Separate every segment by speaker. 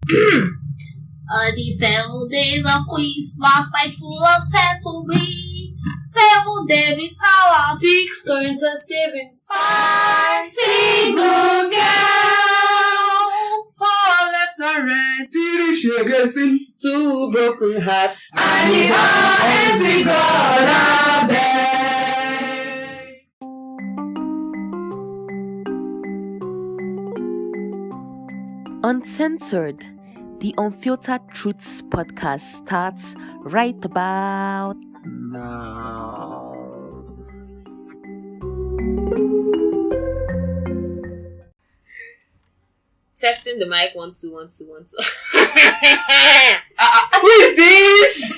Speaker 1: The 7 days of Christmas might full of sad to be. 7 David Tower,
Speaker 2: 6 current savings,
Speaker 1: 5 single girls,
Speaker 2: 4 left and right,
Speaker 3: 3 sugar
Speaker 2: 2 broken hearts,
Speaker 1: and the hands we gonna beg.
Speaker 4: Uncensored, the Unfiltered Truths podcast starts right about
Speaker 3: now.
Speaker 2: testing the mic, 1 2 1 2 1 2. Who is this?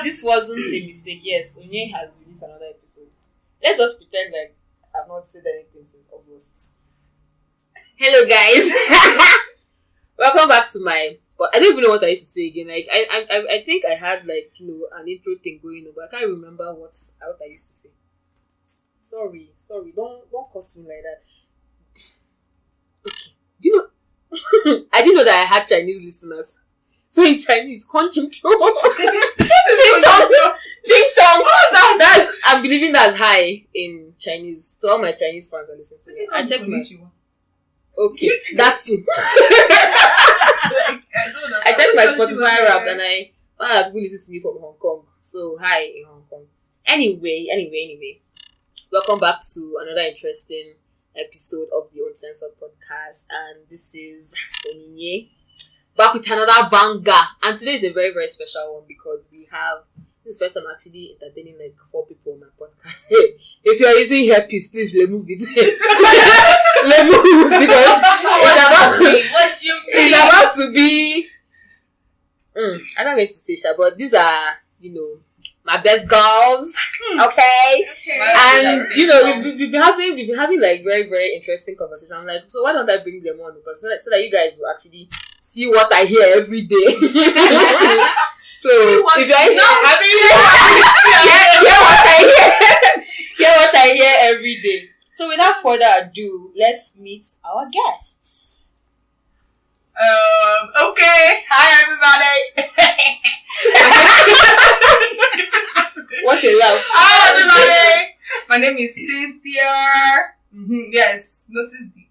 Speaker 2: This wasn't a mistake. Yes, Onye has released another episode. Let's just pretend like I've not said anything since August. Hello, guys. Welcome back to my. But I don't even know what I used to say again. Like I think I had like an intro thing going on, but I can't remember what I used to say. Sorry. Don't curse me like that. Okay. Do you know? I didn't know that I had Chinese listeners. So in Chinese, Ching Chong. I'm believing that's hi in Chinese. So all my Chinese fans are listening to me. I checked my. Okay, that too. I checked my Spotify rap and I found out people listen to me from Hong Kong. So hi in Hong Kong. Anyway. Welcome back to another interesting episode of the Uncensored podcast, and this is Oninye back with another banger. And today is a very, very special one because we have this first time actually entertaining like 4 people on my podcast. Hey, if you are using hairpiece, please remove it. Remove because it's about to be. I don't know what to say, but these are my best girls. Okay. And we've been having like very, very interesting conversation. I'm like, so why don't I bring them on? Because so that you guys will actually see what I hear every day. So if you hear what I hear every day. So without further ado, let's meet our guests.
Speaker 1: Okay. Hi, everybody.
Speaker 2: What a laugh.
Speaker 1: Hi, everybody. My name is Cynthia. Yes, notice the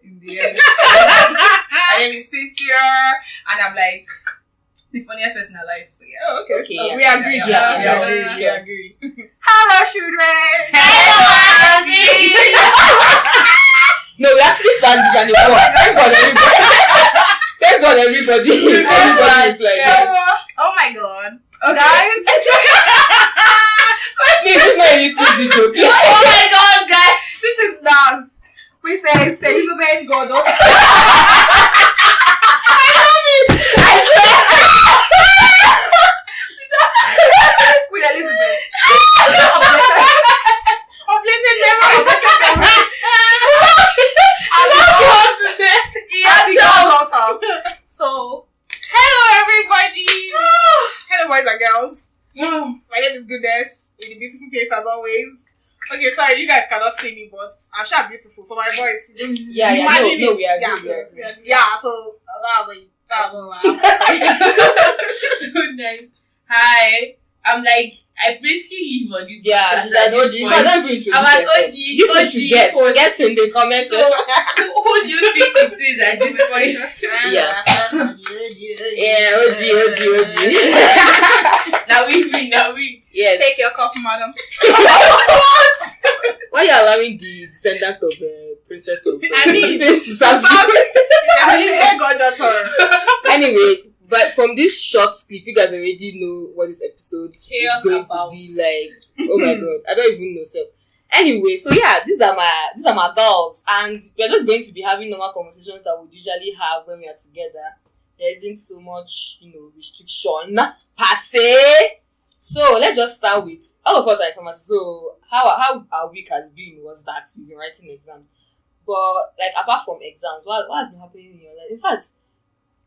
Speaker 1: in the end. My name is Cynthia, and I'm like the funniest person alive. So yeah.
Speaker 2: Oh, okay.
Speaker 1: We agree.
Speaker 2: We agree.
Speaker 1: Hello, children.
Speaker 2: Hello, Auntie. No, we actually planned this and it worked. Thank God everybody.
Speaker 1: Oh my God. Okay. Guys.
Speaker 2: This is not a YouTube video.
Speaker 1: Oh my God, guys. This is Nas. We say Elizabeth Godot. I love it. I swear. With Elizabeth. Of blessed memory. So, hello everybody. Hello boys and girls. My name is Goodness with a beautiful face as always. Okay, sorry, you guys cannot see me, but I'm sure I'm beautiful for my voice.
Speaker 2: We agree.
Speaker 1: Yeah, so that was all I have to say.
Speaker 5: Good nice. Hi. I'm like, I basically live on this.
Speaker 2: Yeah, she's an OG. I'm not even introduced.
Speaker 5: I'm an OG.
Speaker 2: You should guess. Guess in the comments.
Speaker 5: So, who do you think it is at this point?
Speaker 2: Yeah. OG.
Speaker 5: Now we.
Speaker 2: Yes.
Speaker 1: Take your cup, madam.
Speaker 2: What? Why are you allowing the descendant of Princess of Anyway, but from this short clip, you guys already know what this episode is going to be like. Oh my God, I don't even know. So, anyway, so yeah, these are my dolls, and we're just going to be having normal conversations that we usually have when we are together. There isn't so much, restriction per se. So let's just start with all of us are coming. So how our week has been was that we've been writing exams, but like apart from exams, what has been happening in your life? In fact,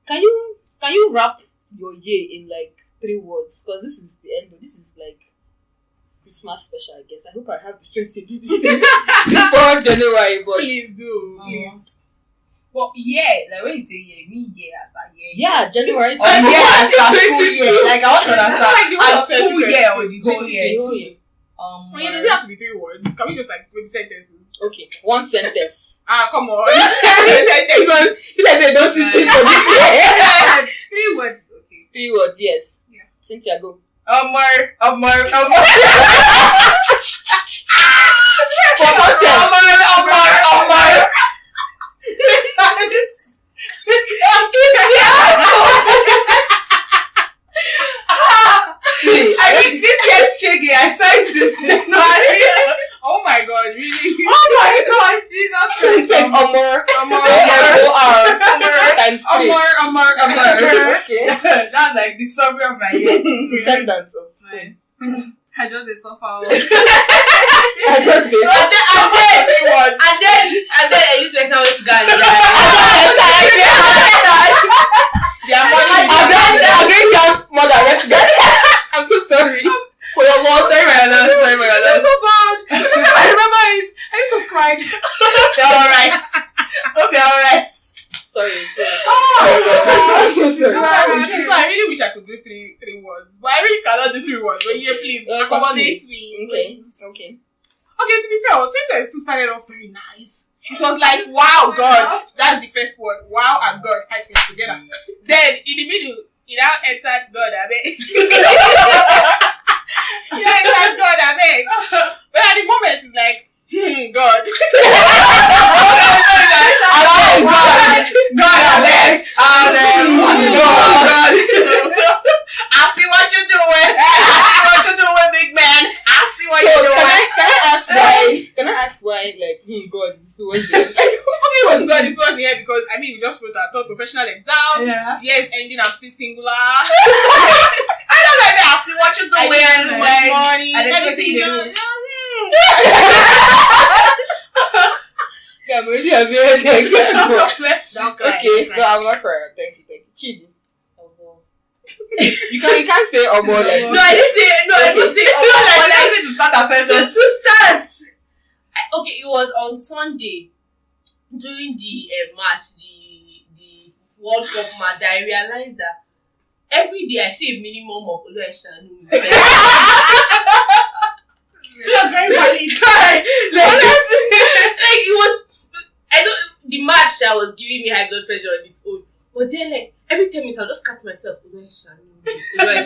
Speaker 2: can you wrap your year in like 3 words? Because this is the end. This is like Christmas special, I guess. I hope I have the strength to do this before January. But
Speaker 1: please do, please. But like when you say year, you mean year as a year.
Speaker 2: Yeah, January.
Speaker 1: Or year as a school year. Like I want to understand.
Speaker 5: Like the whole
Speaker 1: A
Speaker 5: of
Speaker 1: school year or the
Speaker 5: 2022.
Speaker 1: whole year.
Speaker 2: The whole year.
Speaker 5: Yeah, does it have to be 3 words? Can we just like maybe sentences?
Speaker 2: Okay, one sentence.
Speaker 5: Come on.
Speaker 2: This one, you guys say don't sit this for this year.
Speaker 5: 3 words. Okay.
Speaker 2: 3 words, yes.
Speaker 5: Yeah.
Speaker 2: Cynthia, go.
Speaker 1: Omar.
Speaker 2: For content.
Speaker 1: Omar. I think this year's shaggy. I signed this January.
Speaker 5: Oh my god, really?
Speaker 1: Oh my god, Jesus Christ.
Speaker 2: Omar. Times 3.
Speaker 1: Omar.
Speaker 2: Okay.
Speaker 1: That's like the summary of my year.
Speaker 2: Descendants of.
Speaker 5: I just a suffer.
Speaker 2: I just did.
Speaker 5: And then this person went to Ghana. Their money.
Speaker 2: I'm going down more than went to Ghana. I'm so sorry for your loss.
Speaker 1: Sorry, my love.
Speaker 5: That's so bad. I remember it. I used to cry.
Speaker 1: You're alright. Hope you're alright.
Speaker 2: Sorry.
Speaker 5: I'm so
Speaker 2: sorry.
Speaker 5: So I really wish I could do three words, but I really cannot do 3 words. But yeah, please accommodate me, please.
Speaker 2: Okay.
Speaker 5: To be fair, 2022 started off very nice. It was like, wow, God. That's the first word. Wow and God hyphen together. Then in the middle, it now entered God, I beg. Entered God, I beg. But at the moment, it's like, God.
Speaker 1: God, I beg. God. I see what you're doing. Big man. I see what you're doing.
Speaker 2: Can I ask why? Like, God, this is what's
Speaker 5: Okay, it was God, this was here because we just wrote our third professional exam.
Speaker 1: Yeah.
Speaker 5: The year is ending, I'm still singular.
Speaker 1: I don't know. I see what you're doing.
Speaker 5: I didn't
Speaker 1: Like,
Speaker 5: money.
Speaker 1: I just
Speaker 5: Everything
Speaker 1: expected you to do.
Speaker 2: Yeah, I'm already aware.
Speaker 5: Don't cry.
Speaker 2: Okay, no, I'm not crying. Thank you. Chidi. You can't say Omo like
Speaker 5: No, I didn't say. No, I didn't say.
Speaker 1: Like to start a sentence.
Speaker 5: To start. Okay, it was on Sunday during the match, the World Cup match. I realized that every day I say a minimum of Oluweshanu. That's very valid. Like it was. The match that was giving me high blood pressure on its own. But then, like, every 10 minutes, I'll just catch myself. Oluweshanu. I'm not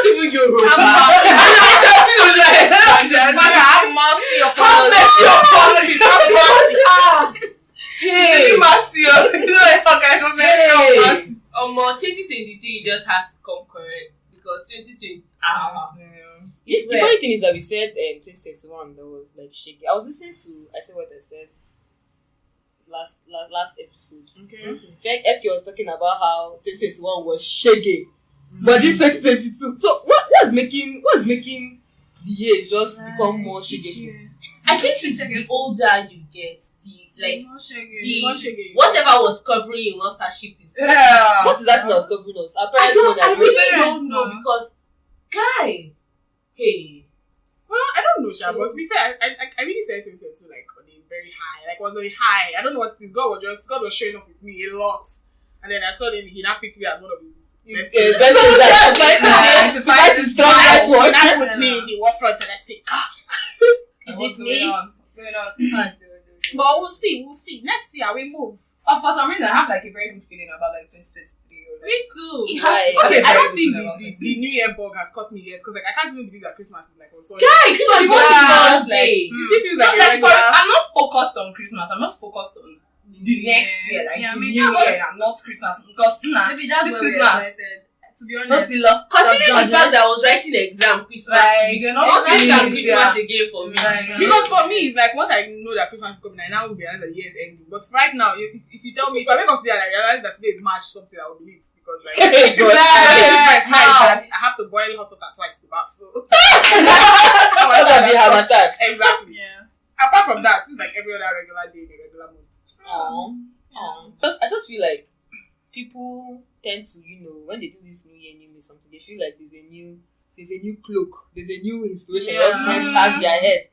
Speaker 5: even Yoruba. Have mercy upon us. Hey.
Speaker 1: Mercy.
Speaker 5: 2023 just has to come correct because 2020.
Speaker 2: The funny thing is that we said 2021 that was like shaky. I was listening to I said what I said last episode.
Speaker 5: Okay.
Speaker 2: Like FK was talking about how 2021 was shaky, but this 2022. So what's making the year just become more shaky?
Speaker 5: I think it's the older you get,
Speaker 1: The
Speaker 5: whatever was covering you will not start shifting.
Speaker 1: Yeah.
Speaker 2: What is that thing that was covering us?
Speaker 5: I really don't know because guy. Hey.
Speaker 6: Well, I don't know, Sha, but to be fair, I really said 2022 like on a very high, like was on a high. I don't know what it is. God was showing off with me a lot, and then I saw that he now picked me as one of his best
Speaker 2: to fight the strongest one.
Speaker 6: And I put me in the war front, and I said, God, is this me?
Speaker 1: Going on.
Speaker 6: But we'll see. Next year we move.
Speaker 1: For some reason, I have like a very good feeling about like 2023.
Speaker 6: Me too.
Speaker 2: Okay,
Speaker 6: I don't think the New Year bug has caught me yet because like I can't even believe that Christmas is like on Sunday.
Speaker 5: Guy, Christmas is on Sunday.
Speaker 6: It still feels like
Speaker 1: I'm not focused on Christmas. I'm just focused on the next year, like the New Year, and not Christmas. Because
Speaker 5: maybe that's
Speaker 1: this
Speaker 5: what we're
Speaker 1: Christmas.
Speaker 5: excited. To be
Speaker 1: Not
Speaker 5: honest,
Speaker 1: the love.
Speaker 5: considering the fact that I was writing the exam Christmas,
Speaker 1: Like, you're not
Speaker 5: feeling
Speaker 1: feeling
Speaker 5: Christmas again for me.
Speaker 6: because for me it's like once I know that Christmas is coming, I now realize that the year is ending. But right now, if you tell me, if I wake up today and I realize that today is March, something I will believe because like I have to boil hot water twice to bath. So exactly.
Speaker 5: Yeah.
Speaker 6: Apart from that, it's like every other regular day, the regular month.
Speaker 2: I just feel like people tend to, when they do this New Year, new something, they feel like there's a new cloak, there's a new inspiration just enters their head.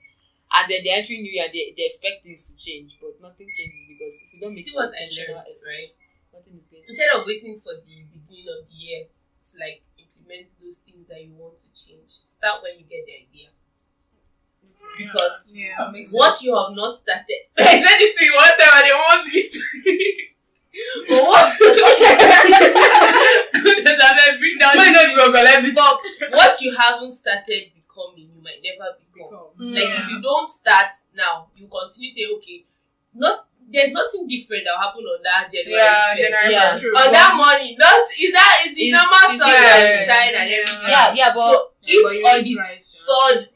Speaker 2: and then they're entering New Year and they expect things to change, but nothing changes because if you don't make
Speaker 5: See what I
Speaker 2: intentional
Speaker 5: learned,
Speaker 2: effort,
Speaker 5: right?
Speaker 2: nothing is going to
Speaker 5: Instead of waiting for the beginning of the year to like implement those things that you want to change, start when you get the idea. Because what you have not started, I said this thing one time and they want me to. But what you haven't started becoming, you might never become. Like if you don't start now, you continue to say, okay, there's nothing different that will happen on that January.
Speaker 2: Yeah,
Speaker 5: on that money, is the normal sun that shine and everything.
Speaker 2: Yeah, but
Speaker 5: so if on the third,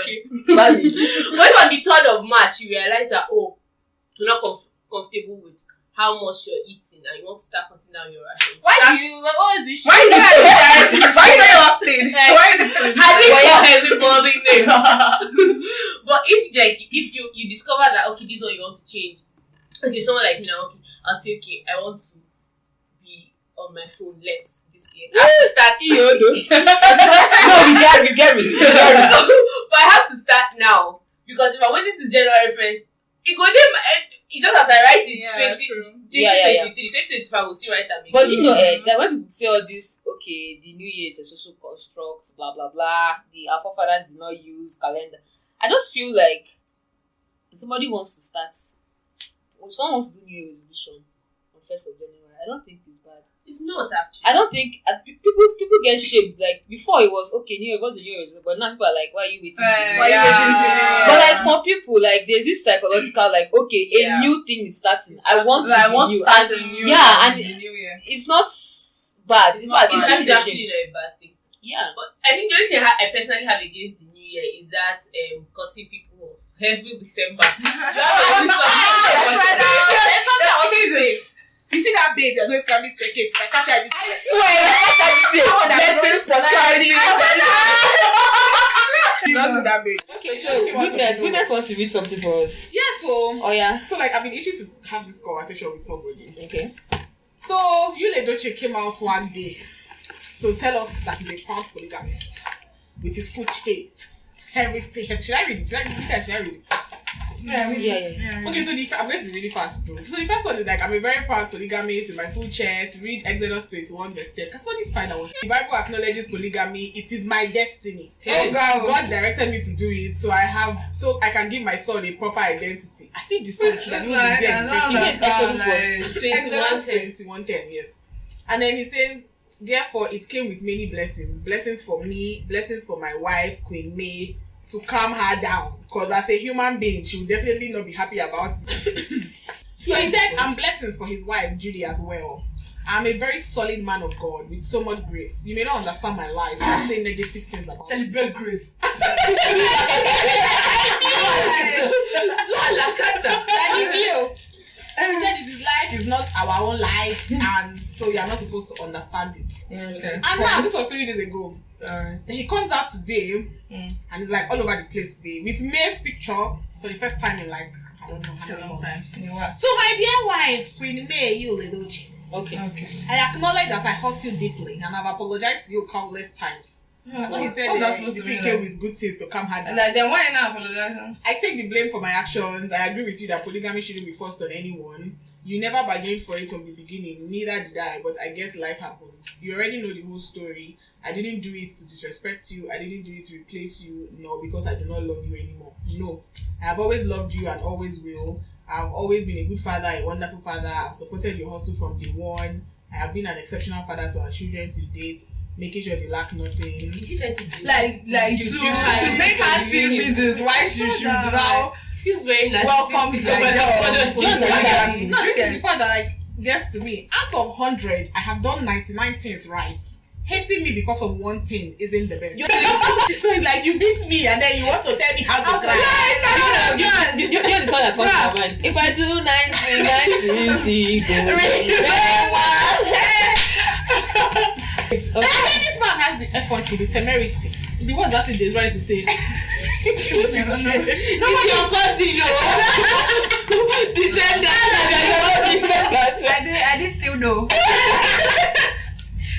Speaker 5: okay, but if on the 3rd of March you realize that you're not comfortable with how much you're eating and you want to start cutting down your rations.
Speaker 6: What is this shit?
Speaker 1: Why is it laughing? Why is it?
Speaker 5: I think for everybody name. But if you discover that okay, this is what you want to change. Okay, someone like me now, okay, I'll say okay, I want to be on my phone less this year. I have to start.
Speaker 2: No, we get it.
Speaker 5: But I have to start now because if I'm waiting to January 1st, it go there. It's just as I write it, 2025 will see right at me.
Speaker 2: But you know, like when people say all this, okay, the New Year is a social construct, blah blah blah. Our forefathers did not use calendar. I just feel like somebody wants to start. Someone wants to do New Year resolution on 1st of January. I don't think it's bad.
Speaker 5: It's not actually.
Speaker 2: I don't think people get shaped. Like before, it was okay. New Year was a New Year, but now people are like, "Why are you waiting?" But like for people, like there's this psychological, like okay, a new thing is starting. I want to start a new. Yeah, and
Speaker 1: New Year.
Speaker 2: it's not bad. It's bad.
Speaker 5: It's actually not a bad thing.
Speaker 2: Yeah,
Speaker 5: but I think the only thing I personally have against the New Year is that cutting people off every December.
Speaker 6: You see that babe that's always coming staircase. If I catch her,
Speaker 1: I swear, lessons for clarity.
Speaker 6: Not that babe.
Speaker 2: Okay, so goodness wants to read something for us.
Speaker 6: Yeah, so.
Speaker 2: Oh yeah.
Speaker 6: So like I've been itching to have this conversation with somebody.
Speaker 2: Okay.
Speaker 6: So Yul Edochie came out one day to tell us that he's a proud polygamist with his full chest. Everything. Should I read it? Should I read it?
Speaker 2: Yeah.
Speaker 6: Okay, so I'm going to be really fast though. So the first one is like, I'm a very proud polygamist with my full chest. Read Exodus 21 verse 10. Because what did you find out? The Bible acknowledges polygamy. It is my destiny.
Speaker 1: Oh
Speaker 6: God directed me to do it, so I can give my son a proper identity. I see the son should have been Exodus 21:10, yes. And then he says, therefore it came with many blessings for me, blessings for my wife, Queen May, to calm her down, because as a human being she will definitely not be happy about it. So he said, and blessings for his wife Judy as well. I'm a very solid man of God with so much grace. You may not understand my life. I say negative things about celebrate grace. He said his life is not our own life, and so you are not supposed to understand it.
Speaker 1: Okay.
Speaker 6: And now this was 3 days ago.
Speaker 1: Alright.
Speaker 6: So he comes out today and he's like all over the place today with May's picture for the first time in like I don't know how many months. So my dear wife, Queen May Yul Edochie.
Speaker 2: Okay.
Speaker 6: I acknowledge that I hurt you deeply and I've apologized to you countless times. That's what he said. He came with good things to calm her down.
Speaker 1: Like then why not apologizing?
Speaker 6: I take the blame for my actions. I agree with you that polygamy shouldn't be forced on anyone. You never bargained for it from the beginning, neither did I, but I guess life happens. You already know the whole story. I didn't do it to disrespect you. I didn't do it to replace you, nor because I do not love you anymore. No, I have always loved you and always will. I've always been a good father, a wonderful father. I've supported your hustle from day one. I have been an exceptional father to our children to date, making sure they lack nothing.
Speaker 1: Like to make her see reasons why she should now
Speaker 5: feels very nice.
Speaker 1: welcome to the idea.
Speaker 6: No, this is the part that like gets to me. Out of 100, I have done 99 things right. Hating me because of one thing isn't the best. So it's like you beat me and then you want to tell me how to try.
Speaker 2: You know the song that comes to my mind. If I do 90, see go.
Speaker 6: And then this man has the effort, the temerity. The words that is just right to say.
Speaker 5: Nobody your cousin,
Speaker 1: I did still know.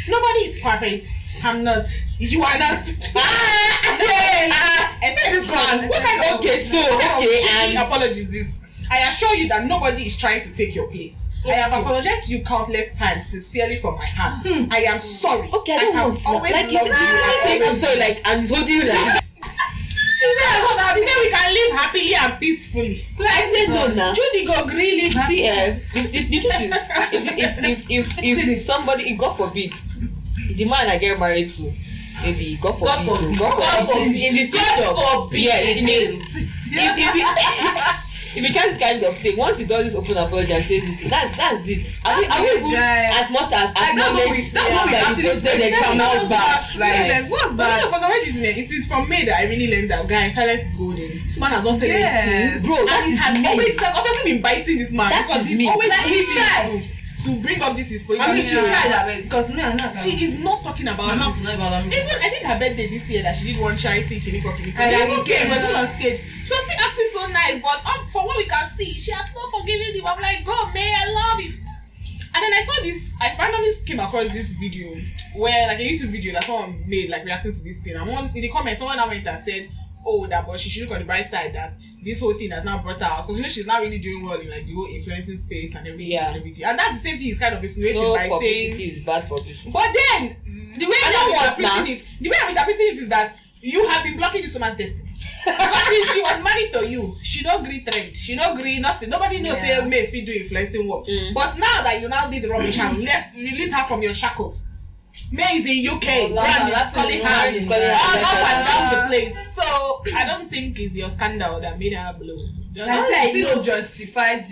Speaker 6: Nobody is perfect. I'm not. You are not. Except
Speaker 1: this man.
Speaker 6: What kind of
Speaker 2: and
Speaker 6: apology is this? I assure you that nobody is trying to take your place. I have apologized to you countless times, sincerely from my heart. I am sorry.
Speaker 2: okay, I don't want
Speaker 6: always
Speaker 2: like you saying I'm sorry, like, and he's holding you like.
Speaker 6: He said we can live happily and peacefully.
Speaker 2: I said no now.
Speaker 6: Judy go green live happily.
Speaker 2: See, the truth is, if somebody, if God forbid, the man I get married to, maybe God forbid, in the future, if he tries this kind of thing, once he does this open apology and says this thing, that's it. Are we even as much as acknowledge
Speaker 1: that's what we actually say the camel's back.
Speaker 6: Like, what's that? For some reason, it is from me that I really learned that guy, silence is golden. This man has not said anything,
Speaker 2: bro. That is
Speaker 6: it has obviously been biting this man because he's always
Speaker 1: tried
Speaker 6: to bring up this point.
Speaker 1: I mean, she tried that way because me and her.
Speaker 6: She is not talking about this. Even I think her birthday this year that she did one charity Kiniko. And then he came, but on stage, she was still acting so nice. But for what we can see, she has not forgiven him. I'm like, God, man, I love it. And then I saw this. I randomly came across this video where, like, a YouTube video that someone made, like, reacting to this thing. And in the comments, someone now went and said, "Oh, that but she should look on the bright side that this whole thing has now brought her out, because she's not really doing well in like the whole influencing space and everything. And that's the same thing he's kind of insinuating by saying
Speaker 2: is bad publicity.
Speaker 6: But then the way I'm interpreting it is that you have been blocking this woman's destiny. Because if she was married to you, she don't agree trend, she don't agree nothing. Nobody knows say may if you do influencing work. But now that you now did the rubbish and released her from your shackles. May is in UK, brand is calling her up and down the place. So I don't think it's your scandal that made her blow.
Speaker 1: It still justified,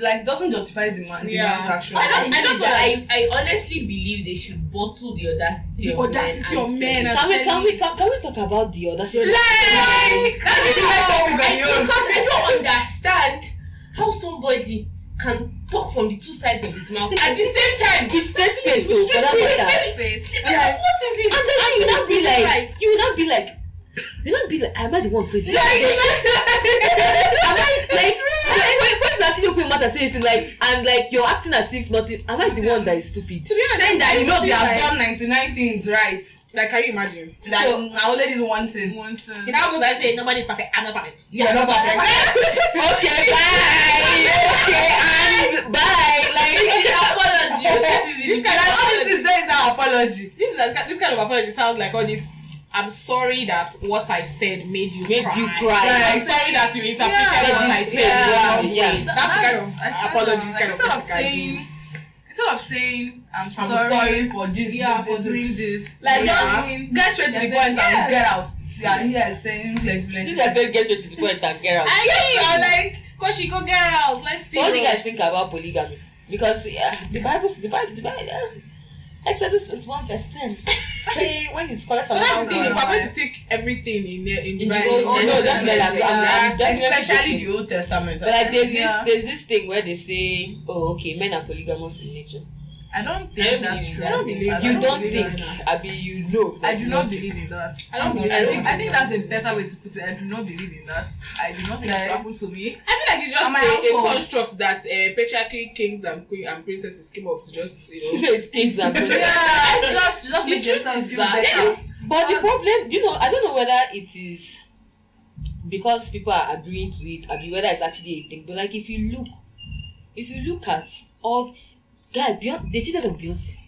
Speaker 1: like doesn't justify the man's action.
Speaker 5: I honestly believe they should bottle the audacity
Speaker 6: of men.
Speaker 2: Can we talk about the audacity?
Speaker 5: Because I don't understand how somebody can talk from the two sides of his mouth at the same time.
Speaker 2: With straight face, so for that matter.
Speaker 5: Like, what is it?
Speaker 2: And then you will not be like, am I the one crazy? Am I like, first actually open mouth and say this like, and like you're acting as if nothing. Am I the one that is stupid?
Speaker 1: To be honest, saying that he knows he has done 99 things right.
Speaker 6: Like, can you imagine?
Speaker 1: That our ladies wanting.
Speaker 6: He now goes and say nobody's perfect. I'm not perfect.
Speaker 1: You're not perfect.
Speaker 2: Okay, bye. Okay, and bye. Like
Speaker 5: apology.
Speaker 1: This is our apology.
Speaker 6: This kind of apology sounds like all this. I'm sorry that what I said made you cry. I'm sorry that you interpreted what I said. That's the kind of apology.
Speaker 1: Instead of saying I'm sorry for this, for doing this, like just get straight to the point and get out. Yeah, saying
Speaker 2: this is saying get straight to the point and get out.
Speaker 6: I like, cause she go get out. Let's see.
Speaker 2: So what do you guys think about polygamy? Because the Bible. Exodus 21 verse 10 say when it's correct.
Speaker 6: But that's the thing, if we're going to take everything in the
Speaker 2: Bible, definitely,
Speaker 1: especially the Old Testament.
Speaker 2: But like there's this thing where they say, oh, okay, men are polygamous in nature.
Speaker 1: I don't think that's true.
Speaker 6: I don't believe.
Speaker 2: You don't think? Abi, you know.
Speaker 1: I do not believe in that. I think that's a better way to put it. I do not believe in that. I do not think that happened to me.
Speaker 6: I feel like it's just a construct that patriarchal kings and princesses came up to just, you know.
Speaker 2: So it's kings and princesses.
Speaker 1: just make themselves feel better.
Speaker 2: But the problem, you know, I don't know whether it is because people are agreeing to it, or whether it's actually a thing. But like, if you look at all. Guy, they cheated on Beyonce.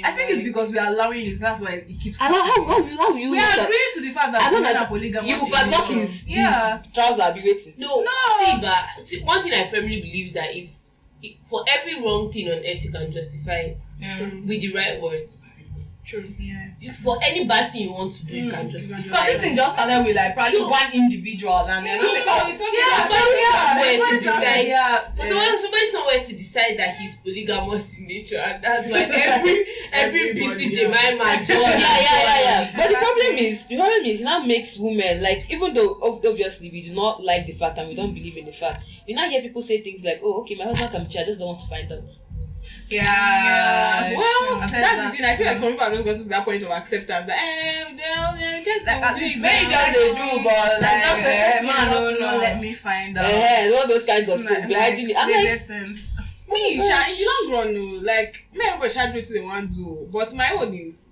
Speaker 1: I think it's because we are allowing it. That's why it keeps.
Speaker 2: How you?
Speaker 1: We are agreeing to the fact that men are polygamous.
Speaker 2: You padlock his trousers. Be waiting.
Speaker 5: No. See, one thing I firmly believe is that if for every wrong thing on earth you can justify it with the right words.
Speaker 6: True. Yes.
Speaker 5: For any bad thing you want to do, you can justify it.
Speaker 1: Because this thing just started with like probably one individual, and then
Speaker 5: somebody somewhere to decide that he's polygamous in nature, and that's why every BC Jemima
Speaker 2: yeah. But the problem is it now makes women, like, even though obviously we do not like the fact and we don't believe in the fact, you now hear people say things like, oh, okay, my husband can be cheated, I just don't want to find out.
Speaker 1: Yeah.
Speaker 6: Well, that's the thing. I feel like some people have just gotten to that point of acceptance that guess
Speaker 1: like this very just they do, but like man, no, let me find out.
Speaker 2: All those kinds of things behind it. I'm like,
Speaker 6: sense. Me, you don't grow no. Like me, everybody should do what they want to. But my own is,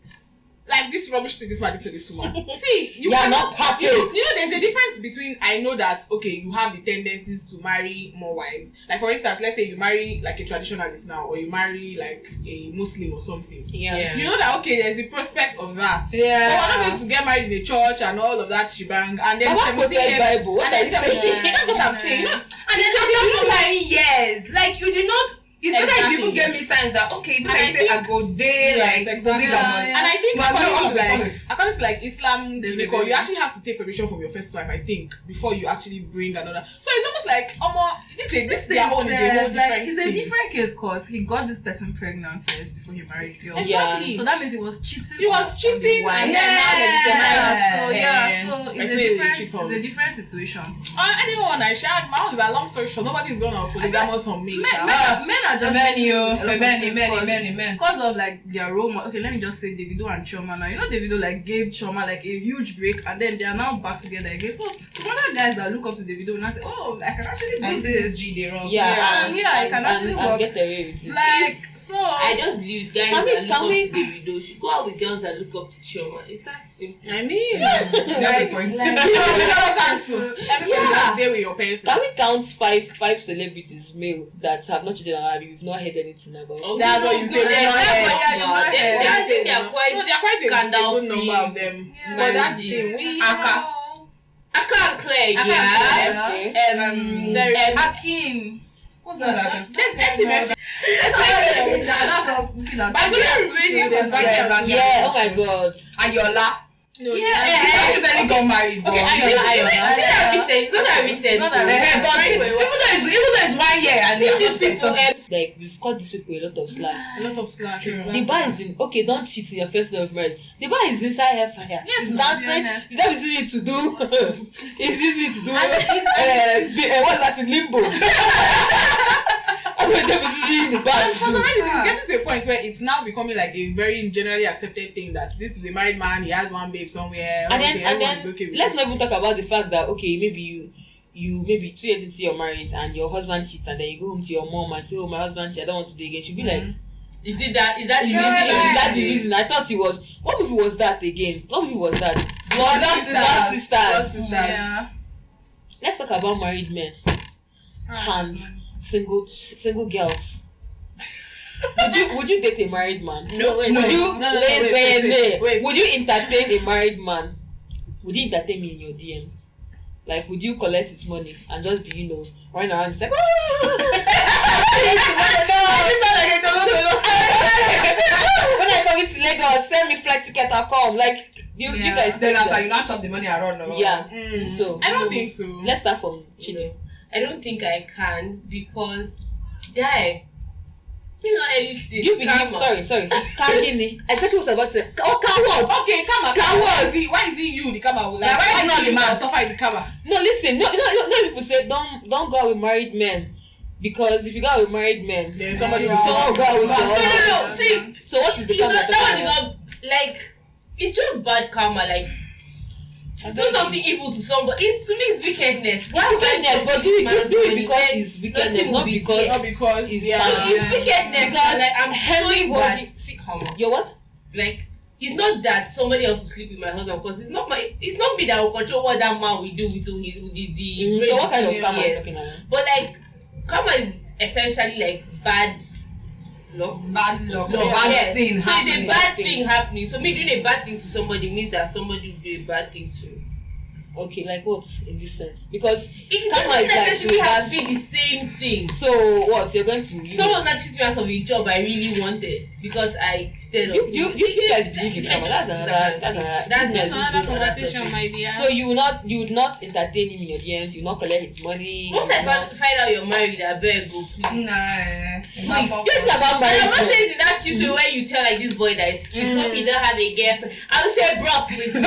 Speaker 6: like this rubbish to this one, to this woman. See, you
Speaker 2: are
Speaker 6: cannot
Speaker 2: not perfect.
Speaker 6: You know, there's a difference between I know that you have the tendencies to marry more wives. Like for instance, let's say you marry like a traditionalist now, or you marry like a Muslim or something.
Speaker 2: Yeah.
Speaker 6: You know that there's the prospect of that.
Speaker 1: Yeah.
Speaker 6: But we're not going to get married in a church and all of that shebang, and then
Speaker 2: But what Bible? What are you saying?
Speaker 6: That's what I'm saying.
Speaker 1: And then after so many years, like you did not. It's not like people give me signs that if I say I go there, like
Speaker 6: exactly.
Speaker 1: polygamous.
Speaker 6: And I think
Speaker 1: But
Speaker 6: according to like Islam, you actually have to take permission from your first wife, I think, before you actually bring another. So it's almost like this their own is a whole different
Speaker 7: it's a
Speaker 6: thing.
Speaker 7: different case because he got this person pregnant first before he married the girl.
Speaker 6: Exactly.
Speaker 7: So that means he was cheating.
Speaker 6: He was cheating, and then now
Speaker 7: So it's a different situation.
Speaker 6: Anyone I shared my own is a long story short. Nobody's gonna polygamous on me.
Speaker 7: Men are just
Speaker 1: many.
Speaker 7: Because of like their role model. Okay, let me just say Davido and Chioma now. You know Davido like gave Chioma like a huge break and then they are now back together again. So some other guys that look up to Davido and I say, I can actually do this. I can actually work.
Speaker 2: Get away with it.
Speaker 7: Like so
Speaker 5: I just believe guys that look up to Davido should go out with girls that look up to Chioma. It's that simple.
Speaker 6: I mean, everybody just there with your parents.
Speaker 2: Can we count five celebrities male that have not cheated on her? We've not heard anything about.
Speaker 6: That's what you say.
Speaker 5: I think they are quite
Speaker 6: a good number of them.
Speaker 7: Yeah.
Speaker 6: But that's the thing.
Speaker 5: I can't clear.
Speaker 7: Hakim. What's that?
Speaker 6: There's Etienne.
Speaker 7: That's us looking at.
Speaker 2: Yeah. Oh my God.
Speaker 1: Ayola.
Speaker 6: No,
Speaker 1: He recently got married.
Speaker 5: Okay, it's not that recent.
Speaker 1: But even though it's 1 year and
Speaker 5: these people
Speaker 2: Like we've caught these people a lot of slack.
Speaker 6: Exactly.
Speaker 2: The bar is in don't cheat in your first love marriage. The bar is inside hellfire.
Speaker 7: Yes,
Speaker 2: it's
Speaker 7: to
Speaker 2: dancing.
Speaker 7: be honest.
Speaker 2: The devil is using it to do. It's using it to do. What's that in limbo? That's what the devil is using the bar to
Speaker 6: For
Speaker 2: do.
Speaker 6: some reason, it's getting to a point where it's now becoming like a very generally accepted thing that this is a married man, he has one babe somewhere.
Speaker 2: And then
Speaker 6: everyone's okay with
Speaker 2: let's
Speaker 6: it.
Speaker 2: not even talk about the fact that maybe you maybe 2 years into your marriage and your husband cheats and then you go home to your mom and say, my husband cheats, I don't want to do it again. She'll be like,
Speaker 5: is that
Speaker 2: the reason? I thought it was. What movie was that again? What movie was that?
Speaker 1: Blood Sisters.
Speaker 7: Yeah.
Speaker 2: Let's talk about married men and single girls. Would you date a married man?
Speaker 6: No, wait.
Speaker 2: Would you entertain a married man? Would you entertain me in your DMs? Like, would you collect his money and just be, running around? It's like, when I come into Lagos, send me flight ticket, I'll come. Like, you guys
Speaker 1: then
Speaker 2: think
Speaker 1: after you not chop the money around. No?
Speaker 2: Yeah. So
Speaker 6: I don't think so.
Speaker 2: Let's start from Chidi.
Speaker 5: I don't think I can because, guy, you know anything.
Speaker 2: You believe? Sorry. Kagini. Exactly what I was about to say. Cowards.
Speaker 6: Okay, come on. Why is it you, the camera?
Speaker 1: Yeah, why is not the man
Speaker 6: suffer the camera?
Speaker 2: No, listen. No. People say don't go out with married men because if you go out with married men,
Speaker 6: then somebody will
Speaker 2: go out with your
Speaker 5: No. See,
Speaker 2: so what is the
Speaker 5: that
Speaker 2: karma?
Speaker 5: one is not like it's just bad karma. Like to do something evil to somebody. To me, it's wickedness.
Speaker 2: Wickedness, but do it because it's wickedness, not because
Speaker 5: it's wickedness.
Speaker 2: Because
Speaker 5: like I'm showing
Speaker 2: everybody
Speaker 5: bad sick karma.
Speaker 2: You're what?
Speaker 5: Like it's not that somebody else will sleep with my husband because it's not me that will control what that man will do with the
Speaker 2: So what kind of karma are you talking about?
Speaker 5: But like karma is essentially like bad luck.
Speaker 1: Bad thing
Speaker 5: So
Speaker 1: happening.
Speaker 5: it's a bad thing happening. So me doing a bad thing to somebody means that somebody will do a bad thing to me.
Speaker 2: Okay, like what in this sense? Because
Speaker 5: It
Speaker 2: karma
Speaker 5: doesn't
Speaker 2: is like
Speaker 5: necessarily have to be the same thing.
Speaker 2: So what you're going to?
Speaker 5: Someone not cheating me out of a job I really wanted because I stayed.
Speaker 2: Do you guys believe in karma? That's another
Speaker 6: conversation, my dear.
Speaker 2: So you would not entertain him in your DMs. You will not collect his money.
Speaker 5: Once I find out you're married, I beg go please.
Speaker 1: Nah.
Speaker 2: Just about marriage.
Speaker 5: I'm not saying it's in that cute way where you tell like this boy that is cute. Hope he don't have a girlfriend. I will say bros with me,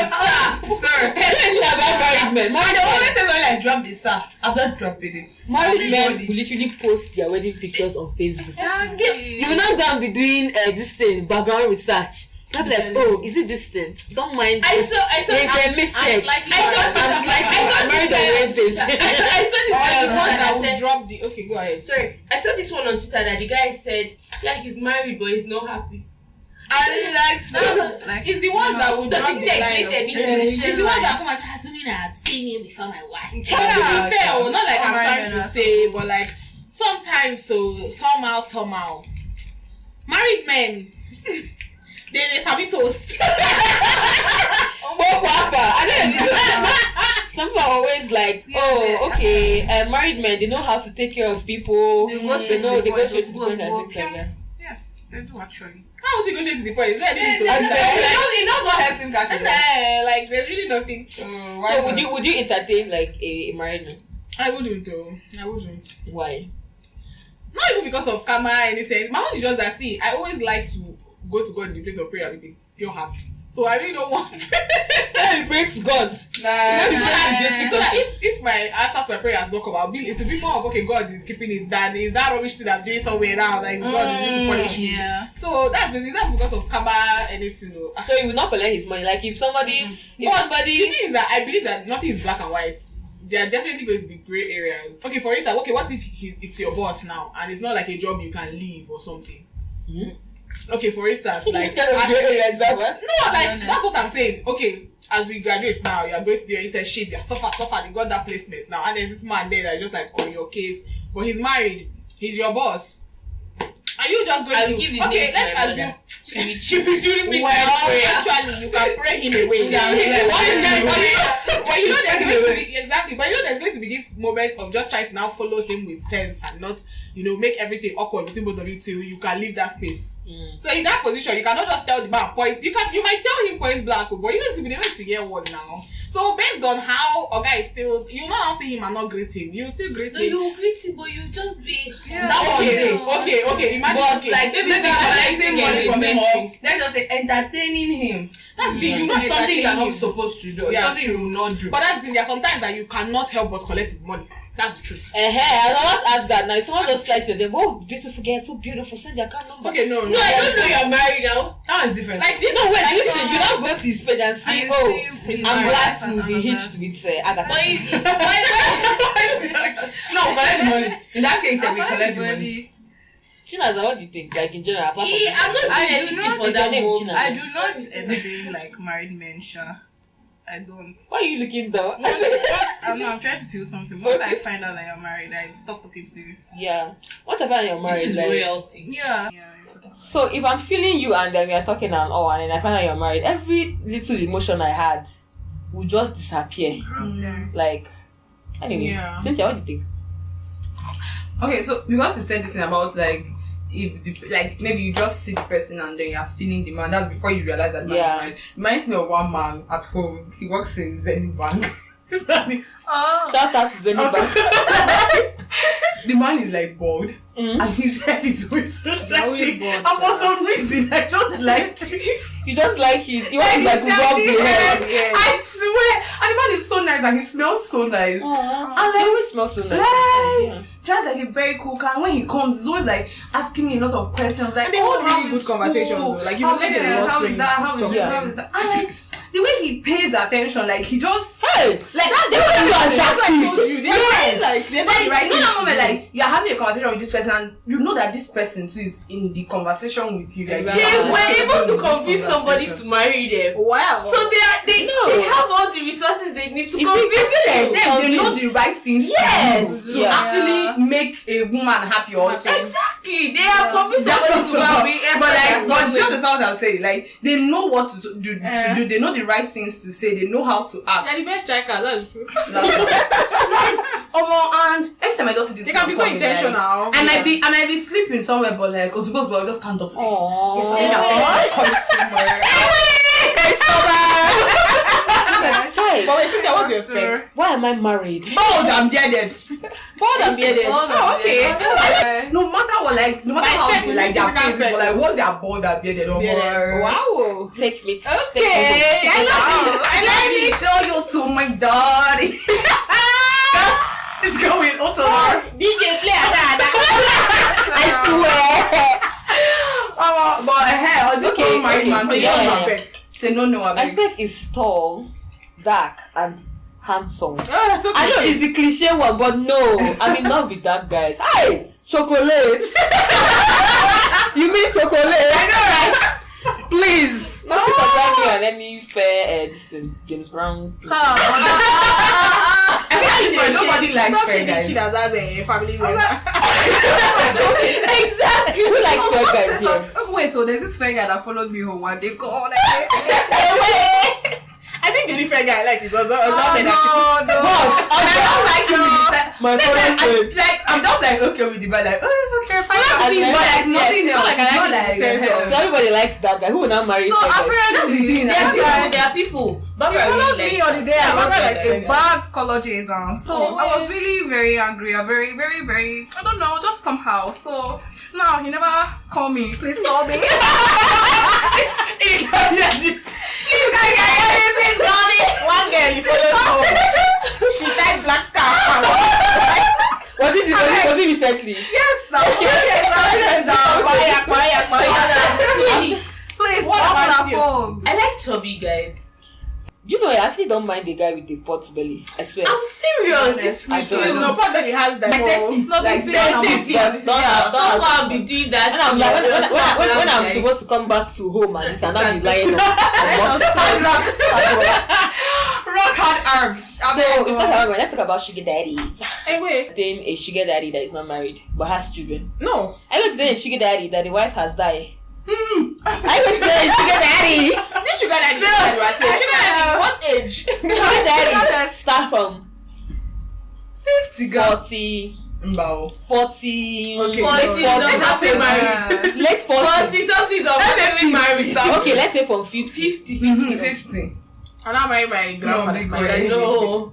Speaker 1: Sir.
Speaker 2: It's about married men.
Speaker 1: They always say when I drop this, sir. I'm not dropping it.
Speaker 2: Married men will literally post their wedding pictures on Facebook. You will not go and be doing this thing, background research. I'll be like, oh, is it this thing? Don't mind.
Speaker 5: I saw
Speaker 2: it's a mistake.
Speaker 5: I'm
Speaker 2: married on Wednesdays.
Speaker 5: I saw this
Speaker 6: the one that
Speaker 5: guy
Speaker 6: will drop the. Okay, go ahead.
Speaker 5: Sorry, I saw this one on Twitter that the guy said, yeah, he's married but he's not happy.
Speaker 1: And like so,
Speaker 7: Like,
Speaker 6: It's the ones that would drop the line. It's the ones
Speaker 7: line.
Speaker 6: that come and say, assuming I had seen you before my wife. To be
Speaker 7: Yeah,
Speaker 6: fair,
Speaker 7: okay.
Speaker 6: not like I'm
Speaker 7: Alright,
Speaker 6: trying
Speaker 7: then,
Speaker 6: to say, but like sometimes, so somehow, married men, they sabi toast.
Speaker 2: Some people are always like, oh, okay, married men, they know how to take care of people.
Speaker 7: They go straight to
Speaker 2: know
Speaker 7: the
Speaker 2: they go
Speaker 7: point,
Speaker 2: straight to the point and
Speaker 7: go,
Speaker 2: things like that.
Speaker 7: Yes, they do actually.
Speaker 6: How would you go straight to the point? Is there anything to
Speaker 1: he knows what helps him catch it.
Speaker 6: like there's really nothing.
Speaker 2: So would you entertain like a married man?
Speaker 6: I wouldn't though. I wouldn't.
Speaker 2: Why?
Speaker 6: Not even because of karma or anything. My own is just that, see, I always like to go to God in the place of prayer with a pure heart. So I really don't want
Speaker 2: He breaks God.
Speaker 6: so that if my answers to my prayers don't come out, it will be more of, okay, God is keeping it down. Is that rubbish thing I'm doing somewhere now? Like God is going to punish me.
Speaker 7: Yeah.
Speaker 6: So it's not because of karma anything though.
Speaker 2: So he will not collect his money. Like if somebody,
Speaker 6: But the thing is that I believe that nothing is black and white. There are definitely going to be gray areas. Okay, for instance, what if it's your boss now and it's not like a job you can leave or something? Okay, for instance, like
Speaker 2: What kind of gray area is that one?
Speaker 6: no, like that's what I'm saying. Okay, as we graduate now, you are going to do your internship, you are suffer, you got that placement now, and there's this man there that is just like on your case, but he's married, he's your boss. Are you just going to
Speaker 5: give his
Speaker 6: okay?
Speaker 5: name to
Speaker 6: Let's
Speaker 5: my
Speaker 6: assume
Speaker 5: brother.
Speaker 6: she be doing me actually you can pray him away. But you know there's going to be exactly. But you know there's going to be this moment of just trying to now follow him with sense and not make everything awkward between both of you till you can leave that space. So in that position, you cannot just tell the man point. You might tell him point blank, but you need to be able to hear one now. So based on how a guy is still, you not now see him and not greet him. You still greet
Speaker 5: No,
Speaker 6: him.
Speaker 5: you greet him, but you just be.
Speaker 6: That okay. Imagine
Speaker 1: But like maybe collecting money from him, or let's just say entertaining him.
Speaker 6: that's the thing. You know
Speaker 1: It's something you're
Speaker 6: entertaining
Speaker 1: not
Speaker 6: him.
Speaker 1: supposed to do. It's
Speaker 6: Yeah,
Speaker 1: something you will not do.
Speaker 6: But that's the thing. There are sometimes that you cannot help but collect his money. That's the truth.
Speaker 2: I want to ask that now. If someone just slides to them, oh, beautiful girl, so beautiful, send your account number.
Speaker 6: Okay, no.
Speaker 5: No, I don't know you're married now.
Speaker 1: That is different.
Speaker 6: Like this.
Speaker 2: No, wait,
Speaker 6: like,
Speaker 2: listen, you don't go to his page and see, I'm glad to be hitched with Agatha.
Speaker 5: But
Speaker 1: no, collect the money. In that case, we collect the money.
Speaker 2: Chinaza, what do you think? Like in general, apart from
Speaker 5: I'm not doing anything for that moment.
Speaker 7: I do not entertain like married men, sure. I don't.
Speaker 2: Why are you looking down?
Speaker 7: I'm trying to feel something. Once I find out that you're married, I stop talking to you.
Speaker 2: Yeah. Once I find out you're married,
Speaker 5: This is
Speaker 2: like,
Speaker 5: royalty.
Speaker 7: Yeah.
Speaker 2: so if I'm feeling you and then we are talking and all, and then I find out you're married, every little emotion I had will just disappear. Like, anyway,
Speaker 6: Yeah.
Speaker 2: Cynthia, what do you think?
Speaker 1: Okay, so because you said this thing about like like maybe you just see the person and then you're feeling the man. That's before you realize that man is married. Reminds me of one man at home. He works in Zenith Bank.
Speaker 2: Shout out to Zenny Bank.
Speaker 1: The man is like bald and his head is always so shiny.
Speaker 6: bald,
Speaker 1: And for some reason I just like
Speaker 2: You just like his, you want like to rub
Speaker 1: shiny
Speaker 2: the hair.
Speaker 1: hair. I swear. And the man is so nice and he smells so nice.
Speaker 2: And like, always smells so nice.
Speaker 1: Like, just like a very cool guy. When he comes, he's always like asking me a lot of questions. Like,
Speaker 6: And they hold
Speaker 1: how
Speaker 6: really
Speaker 1: is
Speaker 6: good conversations,
Speaker 1: school?
Speaker 6: though. Like, you
Speaker 1: How
Speaker 6: relate
Speaker 1: is
Speaker 6: a
Speaker 1: this?
Speaker 6: lot
Speaker 1: How
Speaker 6: when
Speaker 1: is
Speaker 6: you
Speaker 1: that? How is
Speaker 6: talk
Speaker 1: this?
Speaker 6: to
Speaker 1: How
Speaker 6: him.
Speaker 1: is that? And like the way he pays attention, like he just
Speaker 2: Hey,
Speaker 1: like that's the way
Speaker 6: That's what I
Speaker 1: attractive.
Speaker 6: told you. They're
Speaker 1: Yes.
Speaker 6: like they're not
Speaker 1: Like,
Speaker 6: right.
Speaker 1: you know that moment, like you're having a conversation with this person, and you know that this person too is in the conversation with you. Like,
Speaker 6: Exactly.
Speaker 5: They
Speaker 6: Yeah.
Speaker 5: were able to
Speaker 1: This
Speaker 5: convince somebody
Speaker 1: conversation.
Speaker 5: to marry them.
Speaker 6: Wow.
Speaker 5: So they have all the resources they need to
Speaker 1: It's
Speaker 5: convince
Speaker 1: like
Speaker 5: them.
Speaker 1: they know the right things
Speaker 5: Yes.
Speaker 1: to do to
Speaker 2: Yeah.
Speaker 1: actually make a woman happy or
Speaker 5: Exactly. They have convinced
Speaker 1: That's
Speaker 5: somebody to
Speaker 1: also,
Speaker 5: marry.
Speaker 1: but do you understand what I'm saying? Like they know what to do. They know the right things to say. They know how to act.
Speaker 6: They're the best strikers. That's true.
Speaker 1: And every time I just see this,
Speaker 6: They can be so intentional.
Speaker 1: I might be sleeping somewhere, but like, cause I just can't up.
Speaker 2: Aww.
Speaker 1: It's something that
Speaker 2: Shy.
Speaker 6: But wait, Cynthia, what's your spec?
Speaker 2: Why am I married?
Speaker 1: Bold and bearded.
Speaker 6: Bold and bearded. Oh, okay.
Speaker 1: No matter what, like, no matter how
Speaker 6: expect
Speaker 1: they like their
Speaker 6: physical
Speaker 1: faces,
Speaker 6: spec.
Speaker 1: but like, once they are bold and bearded,
Speaker 6: Bearded. Wow.
Speaker 2: Take me to
Speaker 6: Okay. I love it.
Speaker 1: Let me show you to my daddy. It's going Otto.
Speaker 6: DJ play that.
Speaker 2: I swear.
Speaker 1: But hey, I'll just
Speaker 2: Okay,
Speaker 1: go married
Speaker 2: okay,
Speaker 1: man. But
Speaker 2: yeah,
Speaker 1: you
Speaker 2: yeah.
Speaker 1: don't spec. Say no, I
Speaker 2: My
Speaker 1: beg.
Speaker 2: spec is tall, dark, and handsome.
Speaker 6: Oh, it's okay.
Speaker 2: I know it's the cliche one, but no, I'm in love with that, guys. Hi, chocolate. You mean chocolate? I know, right? thing. James Brown.
Speaker 1: Nobody likes fair guys.
Speaker 6: She has a family member.
Speaker 2: Exactly. Who likes fair guys here?
Speaker 7: Wait, so there's this fair guy that followed me home one day. God,
Speaker 6: I think the only fair guy I like is also
Speaker 7: no.
Speaker 1: I don't like him.
Speaker 2: My father said.
Speaker 1: Like I'm just like okay with the guy, like okay, fine.
Speaker 2: And then-
Speaker 1: But like nothing else.
Speaker 6: like I
Speaker 1: It's not
Speaker 6: like
Speaker 1: like
Speaker 6: the
Speaker 2: So everybody likes that guy. Who will not marry
Speaker 7: So
Speaker 2: fair guys?
Speaker 7: apparently,
Speaker 5: There are people.
Speaker 7: he
Speaker 5: Barbara
Speaker 7: followed
Speaker 5: really
Speaker 7: me
Speaker 5: likes
Speaker 7: on the day I
Speaker 6: Yeah,
Speaker 7: went
Speaker 6: Barbara
Speaker 7: like
Speaker 6: likes
Speaker 7: a
Speaker 6: fair
Speaker 7: bad color exam. So
Speaker 5: Oh,
Speaker 7: I was really very angry. I'm very, very, very, I don't know, just somehow. So now he never call me. Please call me.
Speaker 6: one girl you followed home. She tied black scarf.
Speaker 2: Was it recently?
Speaker 7: Yes, now. Please
Speaker 6: What
Speaker 7: call
Speaker 6: about
Speaker 7: my
Speaker 6: you?
Speaker 7: phone.
Speaker 5: I like chubby guys.
Speaker 2: Do you know I actually don't mind the guy with the pot belly? I swear.
Speaker 5: I'm serious. It's
Speaker 2: I
Speaker 5: sweet.
Speaker 2: don't.
Speaker 6: No, part that he has that.
Speaker 7: No,
Speaker 2: Like,
Speaker 7: big
Speaker 2: don't
Speaker 7: deal.
Speaker 5: Don't be doing that.
Speaker 2: And I'm like, when I'm supposed to come back to home and this and I'll be lying up.
Speaker 1: Rock hard arms.
Speaker 2: So if that's how let's talk about sugar daddies.
Speaker 6: Hey, wait.
Speaker 2: Then a sugar daddy that is not married but has children.
Speaker 6: No.
Speaker 2: I went to date a sugar daddy that the wife has died. I went to date a sugar daddy.
Speaker 6: This sugar daddy. Sugar daddy. What age?
Speaker 2: Sugar daddy start from
Speaker 1: 50 girl.
Speaker 2: 40,
Speaker 1: Mbao.
Speaker 2: 40,
Speaker 6: Okay.
Speaker 2: late
Speaker 5: 40,
Speaker 2: 40s.
Speaker 5: let's say married.
Speaker 2: Late 40s.
Speaker 5: 40 something of
Speaker 1: Let's
Speaker 5: married.
Speaker 2: Okay, let's say from 50.
Speaker 1: 50.
Speaker 6: I'm not married my grandfather.
Speaker 1: big
Speaker 6: My
Speaker 1: boy.
Speaker 6: daddy.
Speaker 5: No.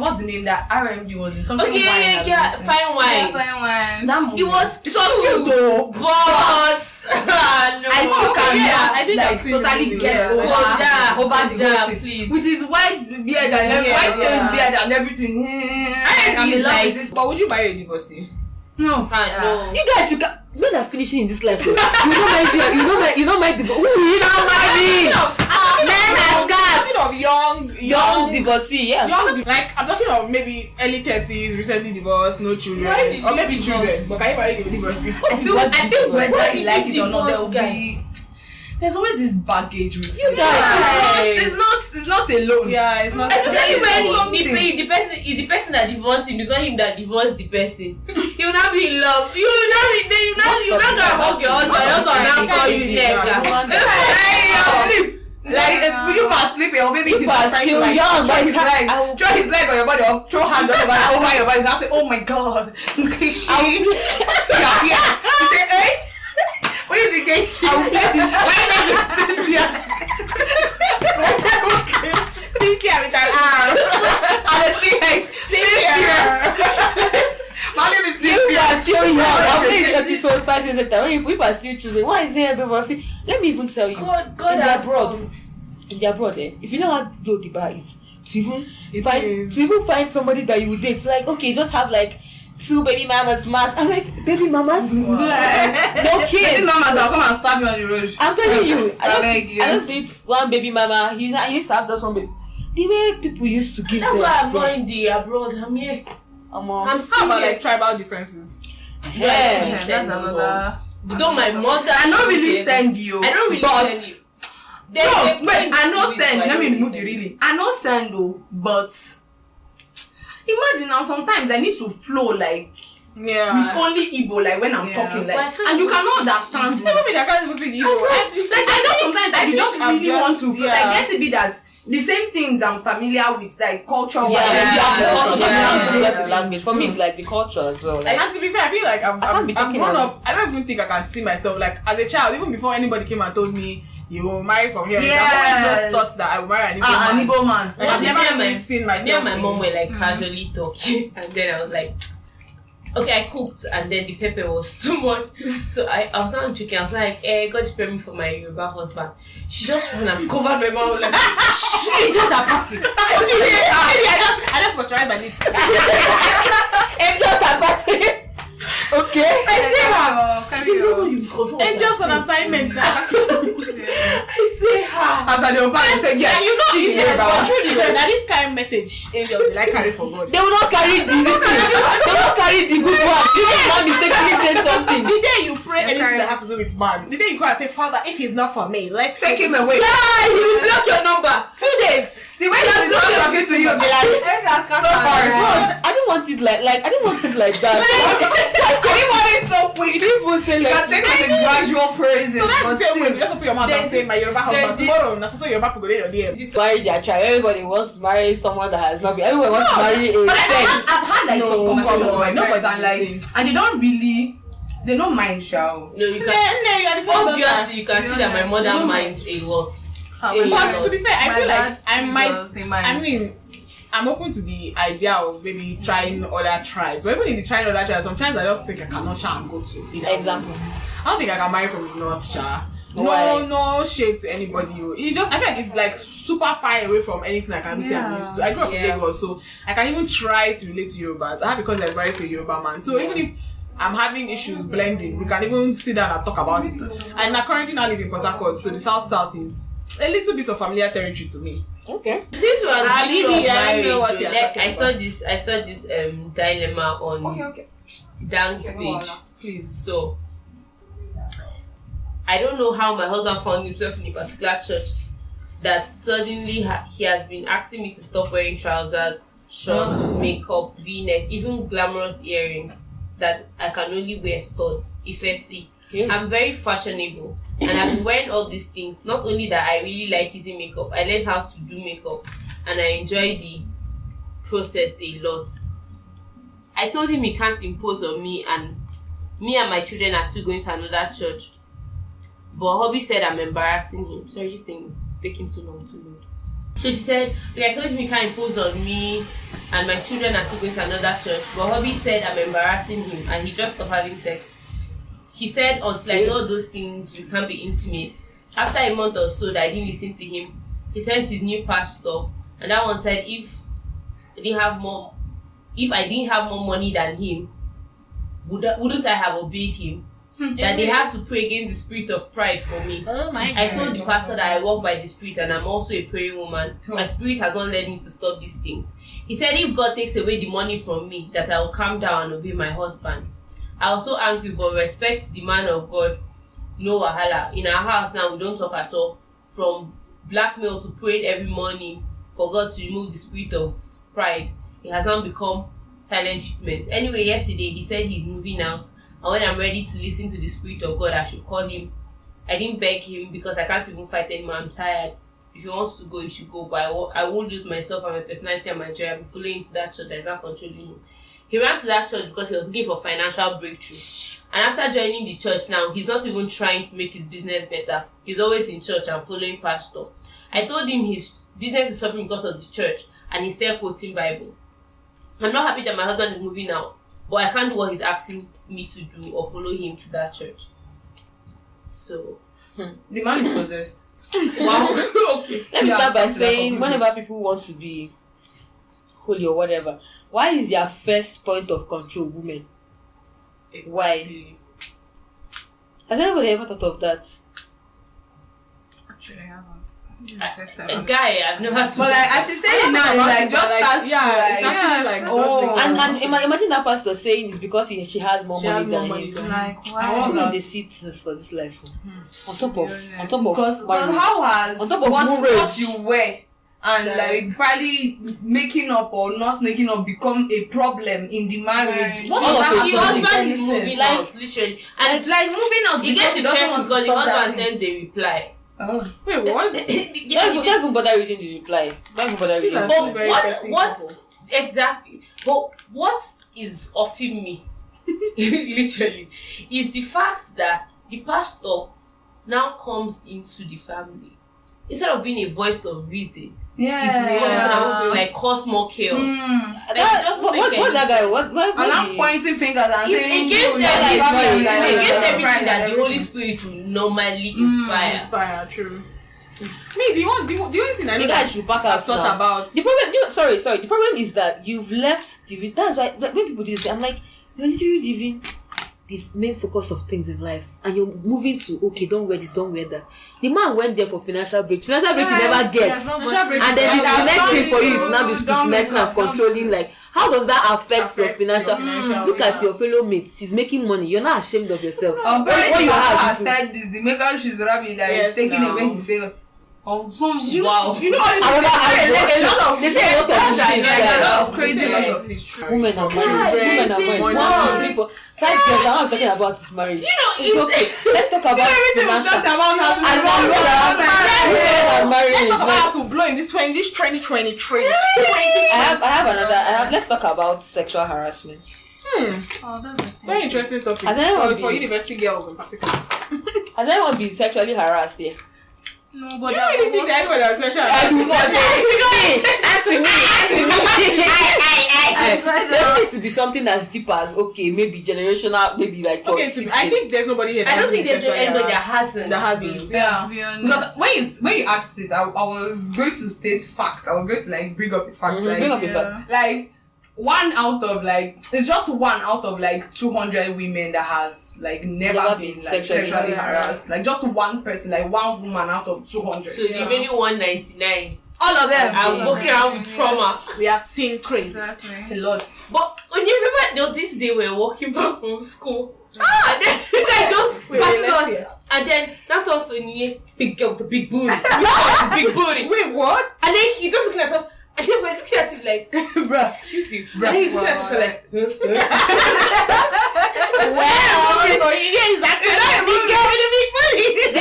Speaker 1: What's the name that RMG was in? Something
Speaker 5: Okay,
Speaker 1: wine.
Speaker 5: yeah, fine wine.
Speaker 7: Fine wine.
Speaker 1: That movie.
Speaker 5: It was
Speaker 1: cute though.
Speaker 5: but no.
Speaker 1: I still can
Speaker 6: I think
Speaker 1: like
Speaker 6: I've seen
Speaker 1: totally
Speaker 6: the
Speaker 1: get
Speaker 6: movie, yeah.
Speaker 1: over the whole thing.
Speaker 5: Please.
Speaker 1: With his white beard and everything,
Speaker 6: Yeah,
Speaker 1: white stained
Speaker 6: yeah.
Speaker 1: beard and everything. I'm in
Speaker 5: is
Speaker 1: love
Speaker 5: like-
Speaker 1: with this.
Speaker 6: But would you marry a divorcee?
Speaker 1: No.
Speaker 5: No.
Speaker 2: You guys should men are finishing in this life. You don't mind the you don't mind me. Men as
Speaker 6: Talking of
Speaker 2: gas.
Speaker 6: young
Speaker 2: Divorcee, yeah.
Speaker 6: like I'm talking of maybe early 30s, recently divorced, no children,
Speaker 5: Why did
Speaker 6: or
Speaker 5: you
Speaker 6: maybe
Speaker 5: divorce?
Speaker 6: children. But can you marry a divorcee?
Speaker 1: I feel whether
Speaker 5: Why
Speaker 1: you
Speaker 5: did
Speaker 1: like
Speaker 5: you
Speaker 1: it or not, there will
Speaker 5: divorce
Speaker 1: be. There's always this baggage with
Speaker 2: You
Speaker 1: it.
Speaker 2: guys,
Speaker 1: It's not alone.
Speaker 6: Yeah, it's not.
Speaker 5: Especially when
Speaker 1: something.
Speaker 5: the person that divorced him, it's not him that divorced the person. He will not be in love. You will not gonna hug your husband. Your husband will not call you nigga.
Speaker 1: Hey, you're asleep. Like when you are sleeping, or maybe he's
Speaker 2: People are
Speaker 1: trying to
Speaker 2: still
Speaker 1: like
Speaker 2: young,
Speaker 1: throw
Speaker 2: but
Speaker 1: his leg, throw his leg on your body, or throw hands over your body. And I say, oh my god, Kishi. Yeah. You say, hey. What is it, Kishi?
Speaker 2: I'll play this.
Speaker 1: My name is Cynthia.
Speaker 6: Cynthia with an R.
Speaker 1: And a TH. Cynthia. My name is
Speaker 2: You
Speaker 1: Cynthia.
Speaker 2: are still young. I'll play this
Speaker 1: Okay.
Speaker 2: episode 5 years later. When people are still choosing, why is there a divorcee? Let me even tell you.
Speaker 5: God
Speaker 2: in the
Speaker 5: has
Speaker 2: abroad,
Speaker 5: sons.
Speaker 2: if you know how low the bar is, to even
Speaker 6: is.
Speaker 2: find somebody that you would date, it's like okay, just have like 2 baby mamas max. I'm like baby mamas, no
Speaker 1: Baby
Speaker 2: kids.
Speaker 1: mamas, I'll come and stab you on the road.
Speaker 2: I'm telling you,
Speaker 1: I beg you.
Speaker 2: I just need 1 baby mama. He used to have just 1 baby. The way people used to give
Speaker 5: That's
Speaker 2: them,
Speaker 5: why I'm not in the abroad. I'm here. I'm
Speaker 6: How
Speaker 5: still
Speaker 6: about
Speaker 5: here.
Speaker 6: like tribal differences?
Speaker 2: yeah.
Speaker 7: That's another.
Speaker 5: Though my mother.
Speaker 1: I don't really send you.
Speaker 5: I don't really
Speaker 1: but
Speaker 5: send you.
Speaker 1: No, wait, I know send. Let me remove
Speaker 5: the
Speaker 1: the really. I know send though, but imagine now sometimes I need to flow like
Speaker 6: Yeah.
Speaker 1: with only Igbo, like when I'm
Speaker 6: Yeah.
Speaker 1: talking,
Speaker 5: But I
Speaker 1: like,
Speaker 5: can't
Speaker 1: and you
Speaker 5: do
Speaker 1: cannot understand me.
Speaker 6: Never mean I can't even speak Igbo.
Speaker 1: Like I just sometimes I just
Speaker 6: I'm
Speaker 1: really
Speaker 6: just-
Speaker 1: want to flow.
Speaker 6: yeah.
Speaker 1: Like let it be that the same things I'm familiar with, like culture.
Speaker 2: Language. For me, it's like the culture as well. Like,
Speaker 6: And to be fair, I feel like
Speaker 2: I can't be
Speaker 6: I'm
Speaker 2: talking
Speaker 6: grown
Speaker 2: about-
Speaker 6: up. I don't even think I can see myself like as a child. Even before anybody came and told me you will marry from here,
Speaker 1: Yes.
Speaker 6: I just thought that I would marry an Igbo
Speaker 1: An
Speaker 6: man.
Speaker 1: Igbo man.
Speaker 6: Like, I've
Speaker 5: Me
Speaker 6: never
Speaker 5: and
Speaker 6: really
Speaker 5: my-
Speaker 6: seen myself.
Speaker 5: Me and my mom
Speaker 6: in-
Speaker 5: were like casually talking, and then I was like, okay, I cooked, and then the pepper was too much. So I was not joking. I was like, God spare me for my Yoruba husband. She just ran and covered my mouth like, shit, just a passing.
Speaker 6: I just moisturize my lips.
Speaker 2: angels are passing. Okay.
Speaker 6: I say her. And just an assignment.
Speaker 2: I say ha.
Speaker 1: As I don't buy, I say yes.
Speaker 6: And you know,
Speaker 1: Chidi,
Speaker 6: if
Speaker 1: bro.
Speaker 6: truly, now this kind of message, angels they like carry for God.
Speaker 2: They will not carry the this thing. They will not carry the good one. You will not mistakenly say something.
Speaker 6: The day you pray anything that has to do with man, the day you go and say, Father, if he's not for me, let's
Speaker 1: Take him away.
Speaker 2: Yeah, he will block your number.
Speaker 6: 2 days.
Speaker 1: The way he's not talking to you, be like, so far.
Speaker 2: I didn't want it like I didn't want it like that.
Speaker 1: Anyone is so quick.
Speaker 2: You didn't even say
Speaker 1: You
Speaker 2: like
Speaker 1: can take like a gradual praises.
Speaker 6: So that's
Speaker 1: but
Speaker 6: the same way.
Speaker 1: still.
Speaker 6: You just open your mouth and say, my Yoruba husband, tomorrow, that's also Yoruba people go there your DM.
Speaker 2: marry their child. Everybody wants to marry someone that has not been. Everyone wants to marry a sex.
Speaker 1: I've had like some conversations with my
Speaker 6: nobody's
Speaker 1: parents and like, and they don't really, they don't mind shall.
Speaker 5: No, you
Speaker 6: No,
Speaker 5: can.
Speaker 6: you are the first
Speaker 5: Obviously, you can see that my mother minds a lot.
Speaker 6: But to be fair, I feel like I
Speaker 7: he
Speaker 6: might. I mean, I'm open to the idea of maybe trying other tribes. But even in the trying other tribes, some tribes I just think I cannot share and go to.
Speaker 2: Example.
Speaker 6: I don't think I can marry from the North Shah.
Speaker 2: Why?
Speaker 6: No shade to anybody. It's just I feel like it's like super far away from anything I can say I'm used to. I grew up in Lagos, so I can even try to relate to Yorubas. I have because I'm married to a Yoruba man. So even if I'm having issues blending, we can even sit down and talk about it. And I currently now live in Port Harcourt, so the South is a little bit of familiar territory to me.
Speaker 2: Okay.
Speaker 5: Since we are on the issue of
Speaker 6: I don't know what
Speaker 5: marriage,
Speaker 6: you're
Speaker 5: like,
Speaker 6: talking
Speaker 5: I saw this dilemma on
Speaker 6: Okay.
Speaker 5: Dang's page.
Speaker 6: Please.
Speaker 5: So I don't know how my husband found himself in a particular church that suddenly he has been asking me to stop wearing trousers, shorts, makeup, V-neck, even glamorous earrings that I can only wear studs if I see.
Speaker 2: Yeah.
Speaker 5: I'm very fashionable and I've been wearing all these things. Not only that I really like using makeup, I learned how to do makeup and I enjoy the process a lot. I told him he can't impose on me and my children are still going to another church. But hubby said I'm embarrassing him. Sorry, this thing is taking too long to load. So she said, I told him he can't impose on me and my children are still going to another church. But hubby said I'm embarrassing him and he just stopped having sex. He said until I know those things we can't be intimate. After a month or so that I didn't listen to him, he sent his new pastor and that one said if I didn't have more money than him, wouldn't I have obeyed him? That they have to pray against the spirit of pride for me.
Speaker 6: Oh my God.
Speaker 5: I told the pastor that I walk by the spirit and I'm also a praying woman. My spirit has not led me to stop these things. He said if God takes away the money from me, that I will calm down and obey my husband. I was so angry, but respect the man of God. No wahala. In our house now, we don't talk at all. From blackmail to praying every morning for God to remove the spirit of pride, it has now become silent treatment. Anyway, yesterday he said he's moving out. And when I'm ready to listen to the spirit of God, I should call him. I didn't beg him because I can't even fight anymore. I'm tired. If he wants to go, he should go. But I won't lose myself and my personality and my joy. I'll be following him to that church that is not controlling him. He ran to that church because he was looking for financial breakthrough. And after joining the church now, he's not even trying to make his business better. He's always in church and following pastor. I told him his business is suffering because of the church and he's still quoting Bible. I'm not happy that my husband is moving out, but I can't do what he's asking me to do or follow him to that church. So
Speaker 1: The man is possessed.
Speaker 5: wow. Okay.
Speaker 2: Let me
Speaker 1: Yeah,
Speaker 2: start by
Speaker 1: that's
Speaker 2: saying,
Speaker 1: the
Speaker 2: whenever people want to be holy or whatever, why is their first point of control women? Why? Has anybody ever thought of that?
Speaker 7: Actually, I haven't. This is the first time.
Speaker 5: A guy I've never
Speaker 1: But like, I should say it now, it's like just start
Speaker 2: And imagine that pastor saying it's because she has more money than him.
Speaker 7: Like,
Speaker 2: I
Speaker 7: why?
Speaker 2: wasn't the seats for this life. On top of
Speaker 1: because
Speaker 2: marriage.
Speaker 1: how has
Speaker 2: On top of
Speaker 1: what
Speaker 2: marriage.
Speaker 1: you wear and like probably making up or not making up become a problem in the marriage?
Speaker 7: Right.
Speaker 1: What
Speaker 2: All
Speaker 1: does
Speaker 2: of
Speaker 1: that
Speaker 2: it.
Speaker 5: the
Speaker 1: have to do with
Speaker 5: husband is
Speaker 1: anything?
Speaker 5: moving
Speaker 2: Like-
Speaker 5: out, literally. And
Speaker 1: Like moving out
Speaker 5: he
Speaker 1: because
Speaker 5: gets
Speaker 1: he
Speaker 5: to
Speaker 1: doesn't
Speaker 5: church
Speaker 1: want to
Speaker 5: because the
Speaker 1: stop that
Speaker 5: husband
Speaker 1: thing.
Speaker 5: sends a reply.
Speaker 1: Oh.
Speaker 6: Wait, what?
Speaker 2: Don't even bother reading the reply. Don't even bother reading the
Speaker 6: These are
Speaker 2: reply.
Speaker 6: very
Speaker 5: But
Speaker 6: petty
Speaker 5: what
Speaker 6: people.
Speaker 5: exactly? But what is offing me, literally, is the fact that the pastor now comes into the family instead of being a voice of reason. He's
Speaker 1: Yeah.
Speaker 5: like cause more chaos.
Speaker 1: Mm.
Speaker 2: What that guy? What
Speaker 1: And I'm pointing fingers and
Speaker 5: It's
Speaker 1: saying
Speaker 5: against
Speaker 1: you
Speaker 5: everything,
Speaker 1: like problem, like,
Speaker 5: it's against
Speaker 1: pride
Speaker 5: everything
Speaker 1: and
Speaker 5: that the Holy
Speaker 1: everything.
Speaker 5: Spirit will normally inspire.
Speaker 6: Inspire, true. Me, the only thing I know
Speaker 2: You
Speaker 6: that
Speaker 2: guys should back
Speaker 6: I've
Speaker 2: out
Speaker 6: thought
Speaker 2: now.
Speaker 6: about.
Speaker 2: The problem, sorry. The problem is that you've left the risk. That's why when people do this, I'm like, you're literally leaving the main focus of things in life, and you're moving to don't wear this, don't wear that. The man went there for financial break he never gets, and then the next thing for you is now be scrutinizing and controlling. Like, how does that affect your financial? Look at your fellow mates. He's making money. You're not ashamed of yourself.
Speaker 1: What you have said this, the makeup she's rubbing that is taking away his favor.
Speaker 5: Wow.
Speaker 6: You know what?
Speaker 2: They say a lot of crazy women are married. 1, 2, 3, 4, 5 years. I'm not talking about this marriage.
Speaker 5: You know,
Speaker 2: it's okay. Let's talk about financial.
Speaker 6: Let's talk about how to blow in this 2023.
Speaker 2: I have another. Let's talk about sexual harassment.
Speaker 6: Oh, that's a very interesting topic for university girls in particular.
Speaker 2: Has anyone been sexually harassed here?
Speaker 7: No, but
Speaker 6: do you really think that anyone has sexual
Speaker 2: There needs to be something as deep as maybe generational, maybe like
Speaker 6: I think there's nobody here.
Speaker 5: I don't think there's anybody that hasn't.
Speaker 1: Yeah. Because when you asked it, I was going to state fact. I was going to like bring up a fact. Like 1 out of it's just 1 out of 200 women that has never been sexually harassed. Like just one person, one woman out of 200.
Speaker 5: So the remaining 199.
Speaker 1: All of them
Speaker 5: are walking around with trauma.
Speaker 6: We have seen crazy.
Speaker 7: Exactly.
Speaker 1: A lot.
Speaker 5: But when you remember there was this day we were walking back from school. And then the guy just passed us. And then that was when he big girl with the big booty. Big booty.
Speaker 6: Wait, what?
Speaker 5: And then he just looking at us. And then we're looking at him like, bruh, excuse you. And then he's looking at us like,
Speaker 2: The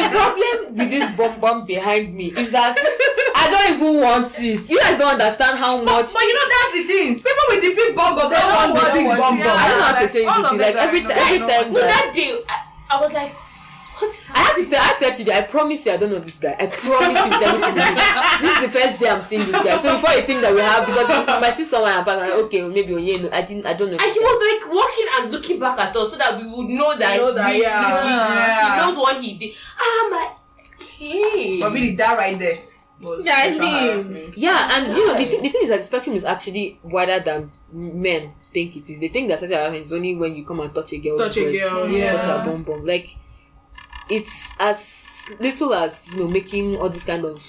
Speaker 2: problem with this bomb behind me is that I don't even want it. You guys don't understand how much.
Speaker 1: But you know that's the thing. People with the big bomb don't want the big bomb.
Speaker 2: I don't know how to explain it to you. Like every time.
Speaker 5: So that day, I was like, what's happening?
Speaker 2: I tell Chidi, I promise you I don't know this guy. I promise you with everything. This is the first day I'm seeing this guy. So before you think that we have, because I might see someone and back, I'm like, okay, maybe I don't know.
Speaker 5: And he was like walking and looking back at us so that we would know that, he knows what he did. And I'm like, hey.
Speaker 1: But really, that right there was sexual harassment.
Speaker 2: Yeah, and you know the thing is that the spectrum is actually wider than men think it is. They think that sexual harassment is only when you come and touch a girl's breast, touch her bum. Like, it's as little as making all this kind of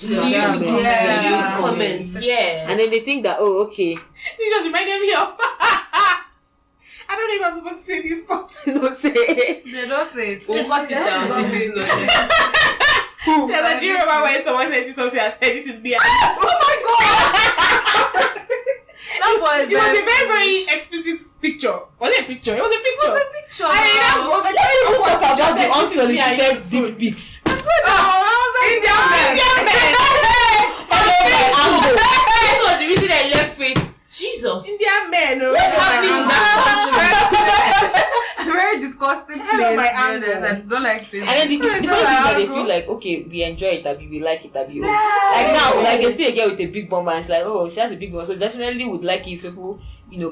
Speaker 5: comments,
Speaker 2: and then they think that
Speaker 6: this just reminded me of I don't know if I'm supposed to say this, but
Speaker 2: don't say it.
Speaker 7: They don't say it.
Speaker 5: We'll cut it down.
Speaker 6: Do you remember when someone said something and said this is beer? Oh my god! It was a very, very explicit picture. Was it a picture? It was a picture.
Speaker 2: Let's talk about the unsolicited dick pics.
Speaker 1: Indian men.
Speaker 5: That was the reason I left faith. Jesus.
Speaker 6: Indian men.
Speaker 5: What's happening in that
Speaker 7: Very disgusting place.
Speaker 6: I
Speaker 7: I don't like this.
Speaker 2: And then the funny thing that they feel like, okay, we enjoy it, we like it, like now, like they see a girl with a big bum and it's like, oh, she has a big bum, so definitely would like if people,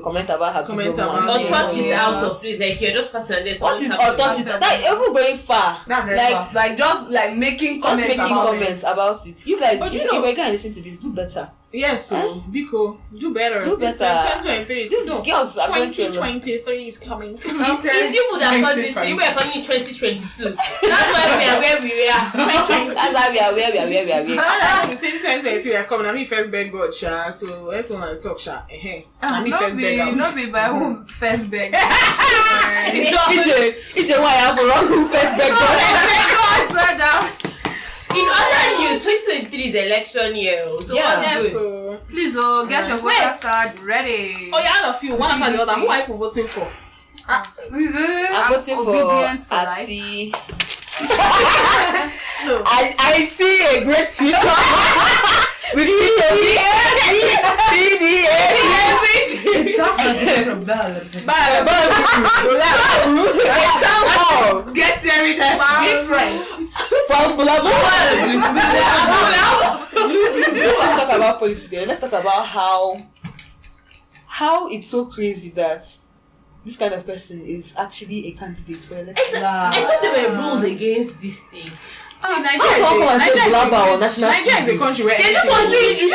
Speaker 2: comment about her big bum.
Speaker 5: Or touch it out of place, like you're just passing this.
Speaker 2: What is or touch it? Like even going far.
Speaker 1: That's very far. Like just making comments
Speaker 2: about it. You guys, if you're going to listen to this, do better.
Speaker 6: Yes, so Biko, do better. 2023 is
Speaker 2: girls are
Speaker 6: 2023 is coming.
Speaker 5: Okay. If you would have done this, you were coming in 2022. That's why we are where we are.
Speaker 2: That's why we are where we are.
Speaker 6: Since 2023 has come, I'm me first beg God, Sha. So let's want to talk, Sha. I'm me first beg God.
Speaker 7: Not be by who first beg.
Speaker 2: It's a why I'm wrong who first beg God.
Speaker 7: Swear down.
Speaker 5: In other news, 2023 is election year. So what's good?
Speaker 6: So
Speaker 7: please, get your voter card ready.
Speaker 6: Oh, yeah, all of you, one after the other. Who are you voting for?
Speaker 2: I'm voting for Asi. I see a great future with Chidi.
Speaker 1: It's from
Speaker 6: Get everything different.
Speaker 2: From blah blah. Let's talk about politics. Let's talk about how it's so crazy that this kind of person is actually a candidate for election.
Speaker 5: I thought there were rules against this thing.
Speaker 6: Nigeria is a country where
Speaker 5: they just want to see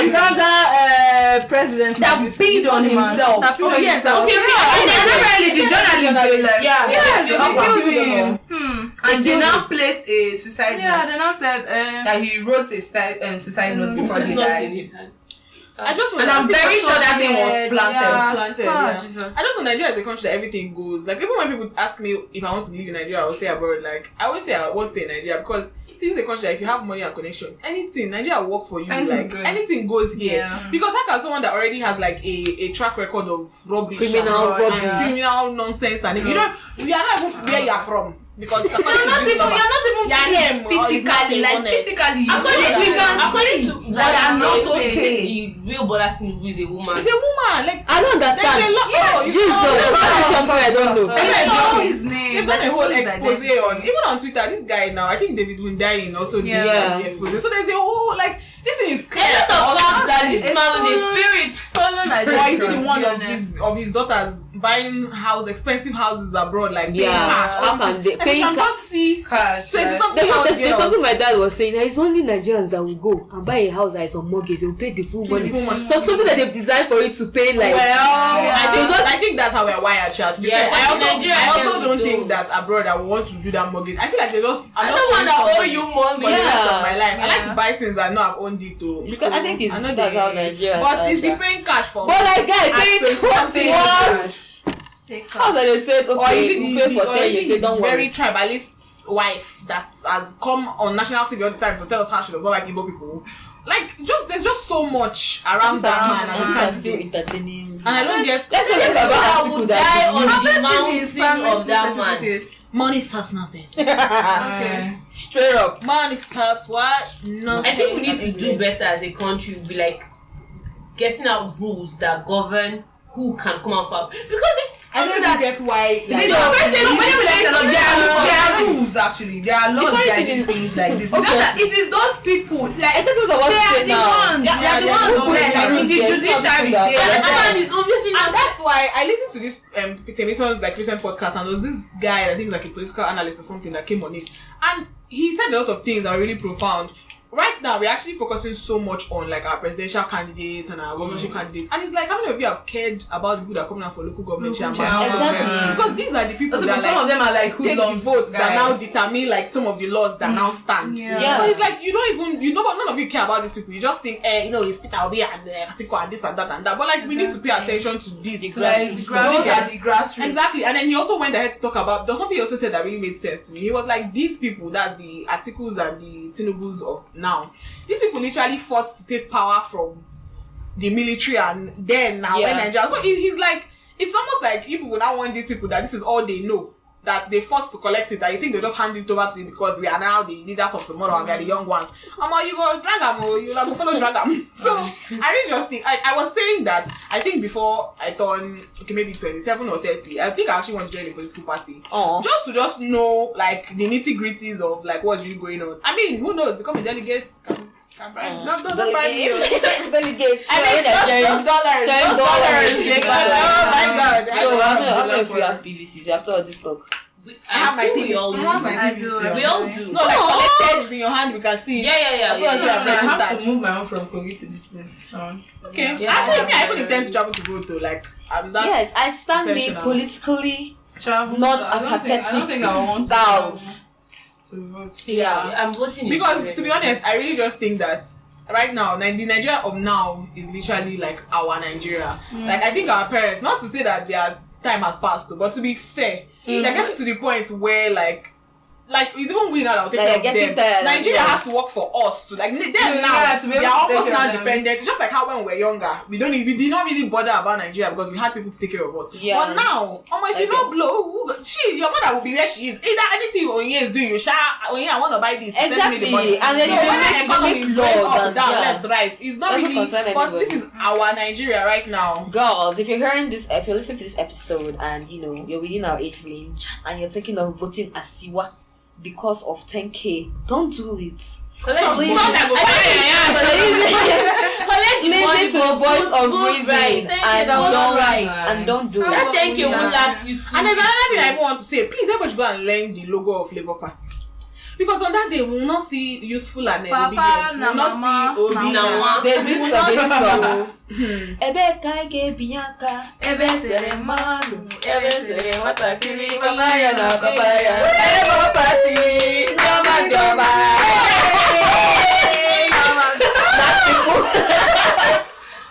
Speaker 7: another president
Speaker 1: that bid on himself.
Speaker 7: Yes, okay.
Speaker 1: And apparently the journalists And they
Speaker 2: killed
Speaker 1: now
Speaker 2: him.
Speaker 1: placed a suicide
Speaker 7: Yeah,
Speaker 1: note.
Speaker 7: they now said,
Speaker 1: That he wrote a suicide note before he died.
Speaker 6: I just
Speaker 1: And I'm very sure that thing was planted.
Speaker 7: Yeah.
Speaker 6: planted.
Speaker 7: Oh,
Speaker 6: Yeah.
Speaker 7: Jesus.
Speaker 6: I just know Nigeria is a country that everything goes. Like even when people ask me if I want to live in Nigeria or stay abroad, like I always say I want to stay in Nigeria because see, it's a country that if you have money and connection, anything Nigeria will work for you.
Speaker 1: Anything's
Speaker 6: Like
Speaker 1: good.
Speaker 6: anything goes here.
Speaker 7: Yeah.
Speaker 6: Because how can someone that already has like a track record of rubbish,
Speaker 2: Criminal
Speaker 6: and
Speaker 2: rubbish.
Speaker 6: criminal nonsense, and you know we are not even where you are from because
Speaker 1: You're not even physically, like physically.
Speaker 5: According to
Speaker 1: Like, I'm not
Speaker 5: they
Speaker 1: okay.
Speaker 5: say the real Bola Tinubu is a woman.
Speaker 6: It's a woman. Like
Speaker 2: I don't understand.
Speaker 6: there's a lot.
Speaker 2: Jesus, that is something I don't know.
Speaker 7: I know his name.
Speaker 6: They've done a
Speaker 7: Like,
Speaker 6: whole
Speaker 7: his
Speaker 6: expose
Speaker 7: identity.
Speaker 6: on even on Twitter. This guy now, I think David Hundayin also did
Speaker 2: Yeah.
Speaker 6: the expose. So there's a whole like this thing is
Speaker 5: A
Speaker 6: clear.
Speaker 5: lot of facts that this
Speaker 1: It's
Speaker 5: man on his
Speaker 1: stolen.
Speaker 5: spirit.
Speaker 7: Stolen
Speaker 6: Or
Speaker 7: identity.
Speaker 6: is it the one
Speaker 7: to be
Speaker 6: of
Speaker 7: honest.
Speaker 6: his daughters buying expensive houses abroad, like paying
Speaker 2: Yeah,
Speaker 6: cash?
Speaker 2: how
Speaker 6: all
Speaker 2: can
Speaker 6: this
Speaker 2: they
Speaker 6: thing. And you
Speaker 2: paying
Speaker 6: can just see
Speaker 1: Cash.
Speaker 6: so it's
Speaker 1: like-
Speaker 6: something else.
Speaker 2: There's something my dad was saying. It's only Nigerians that will go and buy a house that is on mortgage. They'll pay the full money. Something that they've designed for it to pay like.
Speaker 6: I think that's how we're wired, chat.
Speaker 5: Yeah,
Speaker 6: I also,
Speaker 5: Nigeria
Speaker 6: I also
Speaker 5: can
Speaker 6: don't
Speaker 5: do.
Speaker 6: think that abroad I would want to do that mortgage. I feel like they just.
Speaker 5: I don't want to owe you money.
Speaker 6: for the rest of my life. I like
Speaker 7: Yeah.
Speaker 6: to buy things I know I've owned it to.
Speaker 2: Because I think it's
Speaker 6: know
Speaker 2: that's
Speaker 6: they-
Speaker 2: how Nigeria.
Speaker 6: But it's the paying cash for.
Speaker 2: But like guy, paying
Speaker 1: Something
Speaker 2: what?
Speaker 1: cash.
Speaker 7: Take
Speaker 2: How that they said
Speaker 6: or
Speaker 2: okay,
Speaker 6: is it
Speaker 2: we
Speaker 6: the,
Speaker 2: pay for
Speaker 6: or
Speaker 2: 10
Speaker 6: is
Speaker 2: years.
Speaker 6: it
Speaker 2: Say
Speaker 6: his
Speaker 2: don't
Speaker 6: very
Speaker 2: worry.
Speaker 6: tribalist wife that has come on national TV all the time to tell us how she does not like Igbo people? Like there's just so much around that man.
Speaker 2: I think
Speaker 6: And,
Speaker 2: I'm still entertaining.
Speaker 6: and I don't get.
Speaker 2: Let's not talk about
Speaker 5: I
Speaker 2: article
Speaker 5: would
Speaker 2: that
Speaker 5: die
Speaker 2: you
Speaker 5: on
Speaker 2: use.
Speaker 5: the mountain of that man.
Speaker 6: Money starts nonsense.
Speaker 7: Okay.
Speaker 2: Straight up.
Speaker 6: Money starts what? Nonsense.
Speaker 5: I think we need to do better as a country. Be like getting out rules that govern who can come out for because
Speaker 6: I don't get why.
Speaker 1: There are rules actually. There are laws guiding things like this. It's just that it is those people
Speaker 2: I
Speaker 1: like
Speaker 2: think it's about
Speaker 1: they
Speaker 2: to
Speaker 1: are
Speaker 2: say
Speaker 1: the
Speaker 2: now.
Speaker 1: ones. They are the
Speaker 2: yeah,
Speaker 1: ones
Speaker 2: yeah.
Speaker 1: who like in the
Speaker 2: Yeah,
Speaker 1: judiciary.
Speaker 2: yeah.
Speaker 1: They
Speaker 2: Yeah.
Speaker 1: are
Speaker 5: that man is obviously
Speaker 6: And
Speaker 5: not.
Speaker 6: that's why I listened to this Temison's like recent podcast, and there was this guy I think he's like a political analyst or something that came on it, and he said a lot of things that are really profound. Right now, we're actually focusing so much on like our presidential candidates and our governorship candidates, and it's like how many of you have cared about the people that are coming out for local government chairman?
Speaker 2: Exactly.
Speaker 6: Because these are the people
Speaker 1: Also,
Speaker 6: that
Speaker 1: some
Speaker 6: like
Speaker 1: of them are like
Speaker 6: take the
Speaker 1: hoodlums
Speaker 6: votes that
Speaker 1: guys.
Speaker 6: now determine like some of the laws that now stand.
Speaker 7: Yeah.
Speaker 6: So it's like you don't even none of you care about these people. You just think, it's Peter Obi and Atiku and this and that and that. But like we need to pay attention to this.
Speaker 1: Like those are the grassroots.
Speaker 6: Exactly. And then he also went ahead to talk about there was something he also said that really made sense to me. He was like, these people, that's the Atikus and the Tinubus of now. These people literally fought to take power from the military and then now when Nigeria. So he's like, it's almost like you people now want these people that this is all they know. That they fought to collect it, and you think they just hand it over to you because we are now the leaders of tomorrow and we are the young ones. You go drag them or you go follow drag them. So I really just think I was saying that I think before I turn maybe 27 or 30, I think I actually want to join a political party. Just to know like the nitty-gritties of like what's really going on. I mean, who knows? Become a delegate. Don't bribe me.
Speaker 2: Delegates.
Speaker 6: I mean, those dollars. Oh my God.
Speaker 2: So how many of you have PVCs after all this talk?
Speaker 6: I have my
Speaker 5: think we
Speaker 6: things.
Speaker 5: all
Speaker 1: I have my
Speaker 7: I
Speaker 1: PVC.
Speaker 7: do.
Speaker 5: We all do.
Speaker 6: No, like collected is in your hand, we can see it.
Speaker 5: Yeah.
Speaker 6: Of course,
Speaker 1: I have
Speaker 6: registered.
Speaker 1: to move my own from Kogi to this place. So.
Speaker 6: Okay.
Speaker 1: Yeah.
Speaker 6: Actually, me, I even intend to travel to go to like, and that's
Speaker 2: Yes, I stand me
Speaker 6: intentional.
Speaker 2: politically
Speaker 1: Travel.
Speaker 2: non-apathetic
Speaker 1: I don't think I want to
Speaker 2: girls.
Speaker 1: to vote.
Speaker 6: Yeah.
Speaker 5: I'm voting
Speaker 6: Because to be honest, I really just think that right now, the Nigeria of now is literally like our Nigeria. Like I think our parents, not to say that their time has passed, but to be fair, they're getting to the point where like it's even we now that will take
Speaker 2: Like,
Speaker 6: care
Speaker 2: getting
Speaker 6: of them.
Speaker 2: tired as
Speaker 6: Nigeria
Speaker 2: well.
Speaker 6: has to work for us to like them
Speaker 1: Yeah,
Speaker 6: now.
Speaker 1: to be
Speaker 6: They
Speaker 1: able
Speaker 6: are
Speaker 1: to take
Speaker 6: almost
Speaker 1: care
Speaker 6: now
Speaker 1: of them.
Speaker 6: dependent. It's just like how when we were younger, we did not really bother about Nigeria because we had people to take care of us.
Speaker 2: Yeah.
Speaker 6: But now, if you don't blow, your mother will be where she is. Either anything Onye is doing, you I want to buy this. Send me the money.
Speaker 2: Exactly. And then
Speaker 6: So
Speaker 2: you
Speaker 6: when the
Speaker 2: make
Speaker 6: economy is
Speaker 2: laws
Speaker 6: going up,
Speaker 2: and
Speaker 6: down,
Speaker 2: yeah.
Speaker 6: left, right, it's not
Speaker 2: Doesn't
Speaker 6: really.
Speaker 2: concern
Speaker 6: But
Speaker 2: anybody.
Speaker 6: this is our Nigeria right now.
Speaker 2: Girls, if you're hearing this, if you're listening to this episode and you're within our age range and you're thinking of voting Asiwa because of 10k, don't do it.
Speaker 5: Collect the
Speaker 2: Please.
Speaker 5: Collect the money.
Speaker 2: Listen to a voice of reason and don't do
Speaker 5: That
Speaker 2: it.
Speaker 5: thank you will last you too.
Speaker 6: And there's another thing I even want to say. Please, everybody should go and learn the logo of Labour Party. Because on that day, we will not see useful and
Speaker 7: Papa,
Speaker 6: obedient. We will not
Speaker 7: mama,
Speaker 6: see obedient.
Speaker 2: There's this song.
Speaker 4: Ebe kaige binyaka, ebe sere manu, ebe sere watakiri,
Speaker 2: Papaya na papaya. Ebo party. Nyama doma.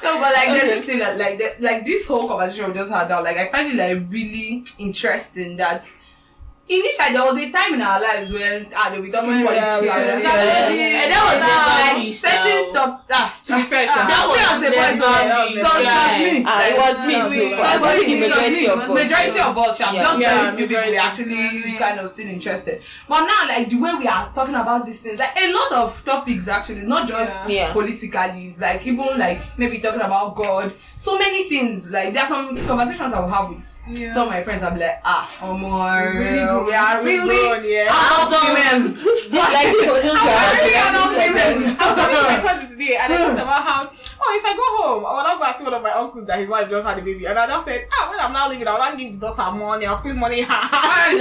Speaker 1: No, but like there's this thing that like this whole conversation we just had now, like I find it like really interesting that initially there was a time in our lives when they were talking politics and that was like setting top
Speaker 6: To be fair,
Speaker 1: that was the point
Speaker 2: It was me too.
Speaker 1: Majority of us, just very few people
Speaker 6: majority.
Speaker 1: actually kind of still interested. But now, like the way we are talking about these things, like a lot of topics actually, not just politically, like even like maybe talking about God, so many things. Like there are some conversations I will have with some of my friends. I'm like, we are really out of women.
Speaker 2: Like
Speaker 6: I was talking to my cousin today and I talked about how, if I go home, I will not go and see one of my uncles that his wife just had a baby. And I just said, when I'm now leaving, I will not give the daughter money, I'll squeeze money. And I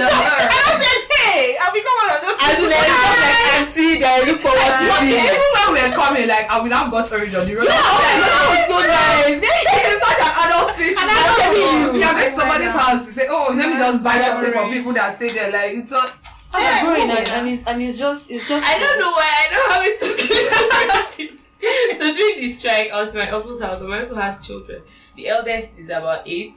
Speaker 6: said, hey, I'll become one of those people.
Speaker 2: like auntie, they look forward to see.
Speaker 1: Even when we were coming, like I will not got orange on the road.
Speaker 2: That was so nice.
Speaker 1: This is such an adult thing.
Speaker 2: And I'm telling you,
Speaker 1: you are going to somebody's house to say, let me just buy something for people that stay there. Like it's so.
Speaker 2: And it's just.
Speaker 5: I don't know why. I don't have it to do. So during the strike, I was in my uncle's house. And my uncle has children. The eldest is about 8.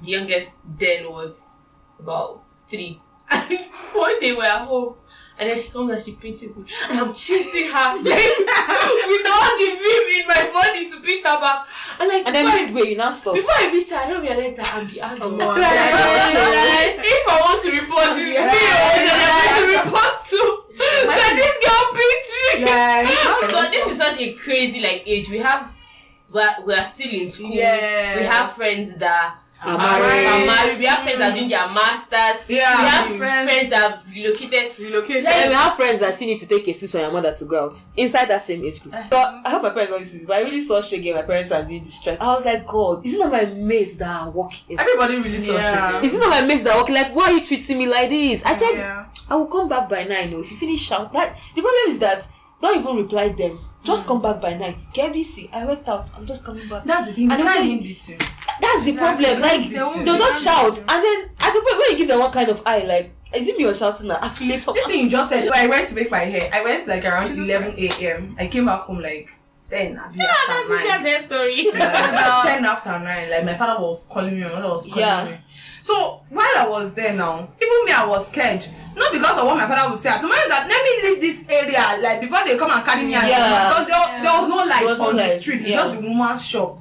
Speaker 5: The youngest then was about 3. And one day we're at home. And then she comes and she pinches me. And I'm chasing her like, with all the vim in my body to pinch her back. And
Speaker 2: then midway, you now stop.
Speaker 5: Before I reached her, I don't realize that I'm the adult. If I want to report this, I want to report to. But this girl pinched me. So this is such a crazy age. We are still in school.
Speaker 6: Yes.
Speaker 5: We have friends that are married. We have friends that are doing their masters. We have friends that have relocated.
Speaker 2: And we have friends that still need to take a excuse for your mother to go out inside that same age group. So I hope my parents don't listen, but I really saw Shege. My parents are doing the strike. I was like, God, is it not my mates that are working?
Speaker 1: Everybody really saw Shege.
Speaker 2: Is it not my mates that are working? Like, why are you treating me like this? I said, I will come back by 9. If you finish shout, the problem is that don't even reply them. Just come back by 9. KBC, I went out. I'm just coming back.
Speaker 1: That's the thing.
Speaker 2: And that's the problem. Like they'll just shout, and then at the point when you give them one kind of eye, like, is it me or shouting at affiliate?
Speaker 1: This thing you just said. I went to make my hair. I went like around 11 a.m. I came back home like 10.
Speaker 6: That's a hair story.
Speaker 1: 10 after 9. Like my father was calling me. My mother was calling me. So while I was there now, even me, I was scared. Not because of what my father would say. The moment that let me leave this area, like before they come and carry me out. Because there was no light on the street. It's just the woman's shop.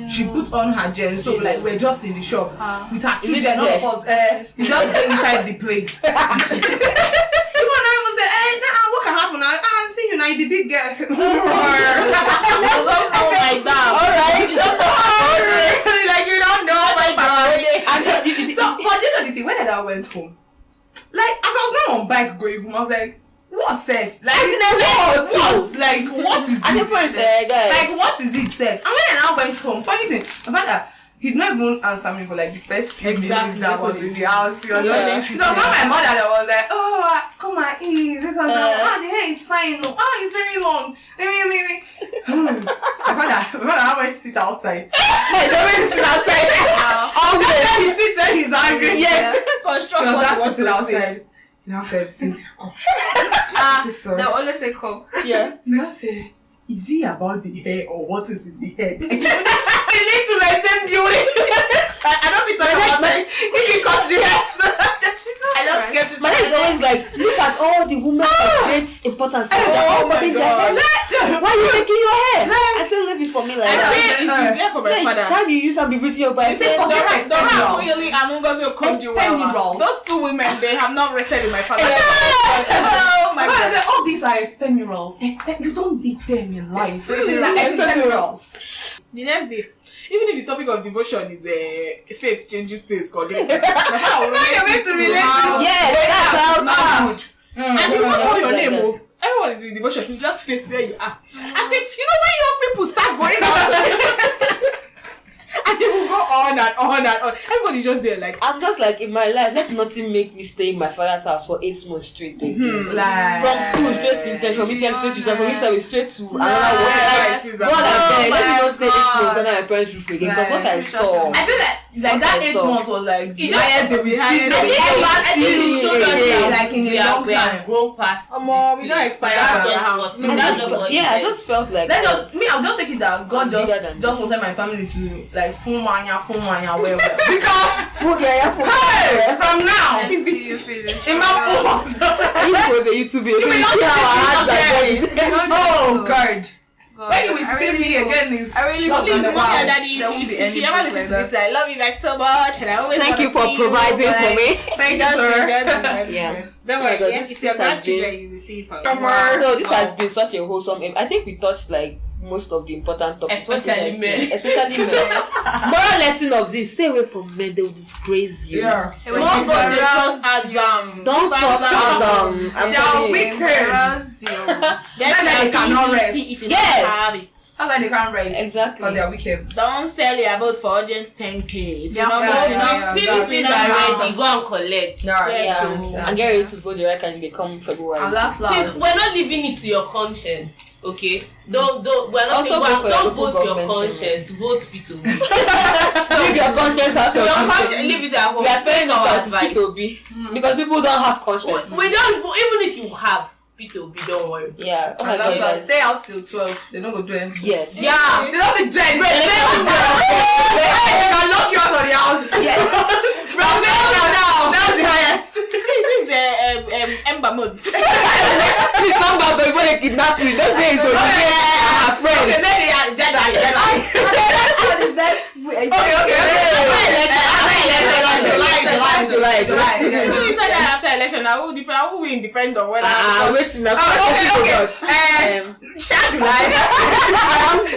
Speaker 1: She put on her gel, so like we're just in the shop with her children. All of us, we just go inside the place. Even I will say, what can happen? I see you now, you be big girl.
Speaker 6: Like that.
Speaker 1: Alright. Like you don't know, my God. So, but you know the thing, when I went home, like as I was now on bike going home, I was like, what safe? Like what? Like what is it? Like what is it safe? And when I now went home, funny thing, my father, he'd not even answer me for like the first few minutes that was in the house. It was not my mother that was like, come and eat this and that. The hair is fine. No, it's very long. My father went to sit outside. They went to sit outside. He sits when he's angry. Yes. Construction was sit outside. Now said, Cynthia, come.
Speaker 5: They always say come.
Speaker 1: Yeah. Now say, is it about the hair or what is in the head? You need to maintain beauty. I don't be talking about like if you cut the hair. So I just get it.
Speaker 2: My dad is always like, look at all the women of great importance.
Speaker 1: Oh my God.
Speaker 2: Why are you making your hair? I still leave it for me like that.
Speaker 6: It's there for my father.
Speaker 2: Time you use and be written your by.
Speaker 6: Those two women, they have not rested in my father.
Speaker 1: Oh my God. I said, all these are ephemerals. You don't need them in life. Ephemerals.
Speaker 6: The next day, even if the topic of devotion is faith changes things, my father will relate to
Speaker 2: yes, that's how good.
Speaker 6: And you don't know your name. Everyone is in devotion. You just face where you are. I said, when young people start going out, and they will go on and on and on. Everybody is just there like.
Speaker 2: I'm just like, in my life, let nothing make me stay in my father's house for 8 months straight again.
Speaker 1: Like,
Speaker 2: From school straight to intern, from intern straight to from intern straight to another one.
Speaker 6: Like,
Speaker 2: God, I beg, let me not stay 8 months under my parents' roof again. Because what I saw.
Speaker 1: I feel like that 8 months was like the highest they will see.
Speaker 6: I
Speaker 1: They will ever see
Speaker 2: again.
Speaker 1: like in a long
Speaker 5: we
Speaker 1: time.
Speaker 5: have grown past.
Speaker 6: We don't expire
Speaker 5: That's
Speaker 6: at our
Speaker 5: just
Speaker 6: house.
Speaker 5: what- that's just what
Speaker 2: Yeah, I
Speaker 5: it is.
Speaker 2: just felt like.
Speaker 1: Let's just I'll just take it that God
Speaker 2: Bigger
Speaker 1: just
Speaker 2: than this.
Speaker 1: wanted my family to like phone wanya well. Because hey, from now
Speaker 7: See you finish.
Speaker 1: in my phone.
Speaker 2: This was a YouTube video.
Speaker 1: You may
Speaker 2: You
Speaker 1: not
Speaker 2: see how our
Speaker 1: see
Speaker 2: hands are
Speaker 1: it
Speaker 2: going.
Speaker 1: Oh God.
Speaker 7: God,
Speaker 1: When you will
Speaker 7: I
Speaker 1: see
Speaker 7: really
Speaker 1: me
Speaker 7: hope-
Speaker 1: again is
Speaker 7: I really
Speaker 1: not
Speaker 7: hope
Speaker 1: in
Speaker 6: Please,
Speaker 1: the
Speaker 7: that
Speaker 6: mommy
Speaker 1: wild.
Speaker 6: and daddy,
Speaker 7: there won't be
Speaker 6: if you
Speaker 7: any
Speaker 6: ever
Speaker 7: book
Speaker 6: listen to
Speaker 7: like
Speaker 6: this, I love you guys so much, and I always
Speaker 2: Thank
Speaker 6: wanna
Speaker 2: you for
Speaker 6: see
Speaker 2: providing
Speaker 6: but
Speaker 2: for me.
Speaker 1: Thank you, sir.
Speaker 2: Yeah.
Speaker 6: Don't
Speaker 2: Oh my
Speaker 6: worry,
Speaker 2: God,
Speaker 6: yes,
Speaker 2: this
Speaker 6: it's your
Speaker 2: has
Speaker 6: grandchildren,
Speaker 2: been-
Speaker 6: you will see for
Speaker 2: So this has been such a wholesome. I think we touched like most of the important topics.
Speaker 5: Especially men.
Speaker 2: Especially men. Moral lesson of this: stay away from men. They will disgrace you.
Speaker 1: Yeah.
Speaker 6: More God than trust Adam.
Speaker 2: Don't trust Adam. I'm
Speaker 1: They are
Speaker 2: telling you.
Speaker 1: wicked.
Speaker 6: That's
Speaker 1: That's why they cannot rest.
Speaker 2: Yes.
Speaker 1: That's why they can't raise.
Speaker 2: Exactly.
Speaker 1: Because they are wicked.
Speaker 6: Don't sell your vote for audience 10k. It will
Speaker 7: Yeah,
Speaker 6: not
Speaker 1: yeah,
Speaker 6: move.
Speaker 1: yeah.
Speaker 5: People feel
Speaker 1: Yeah.
Speaker 5: like you go and collect.
Speaker 2: And get ready to vote the right candidate come February.
Speaker 1: And last.
Speaker 5: Please, we're not leaving it to your conscience, okay? Don't. We're not
Speaker 2: Also
Speaker 5: saying
Speaker 2: vote for your
Speaker 5: don't
Speaker 2: local
Speaker 5: vote your
Speaker 2: government,
Speaker 5: conscience. Vote P2B.
Speaker 2: Leave your conscience out
Speaker 5: Your
Speaker 2: of
Speaker 5: conscience, leave it at home.
Speaker 2: We are spending
Speaker 5: Take our
Speaker 2: our
Speaker 5: advice.
Speaker 2: P2B because people don't have conscience.
Speaker 5: We don't. Even if you have P2B, don't worry.
Speaker 2: Yeah. Oh my
Speaker 1: And
Speaker 2: God,
Speaker 1: last.
Speaker 2: guys.
Speaker 1: Stay out till 12. They don't go do anything.
Speaker 2: Yes.
Speaker 5: Yeah.
Speaker 1: They don't be dead. They can lock you out of the house.
Speaker 2: Yes.
Speaker 1: From there now. That's the highest.
Speaker 6: This is Ember month.
Speaker 2: Please come back before they kidnap you. Let's say it's okay. Our
Speaker 1: Okay,
Speaker 2: friends.
Speaker 1: then they are Jedi.
Speaker 2: July.
Speaker 6: So you said that after election, I will depend on whether.
Speaker 2: Waiting now.
Speaker 1: July.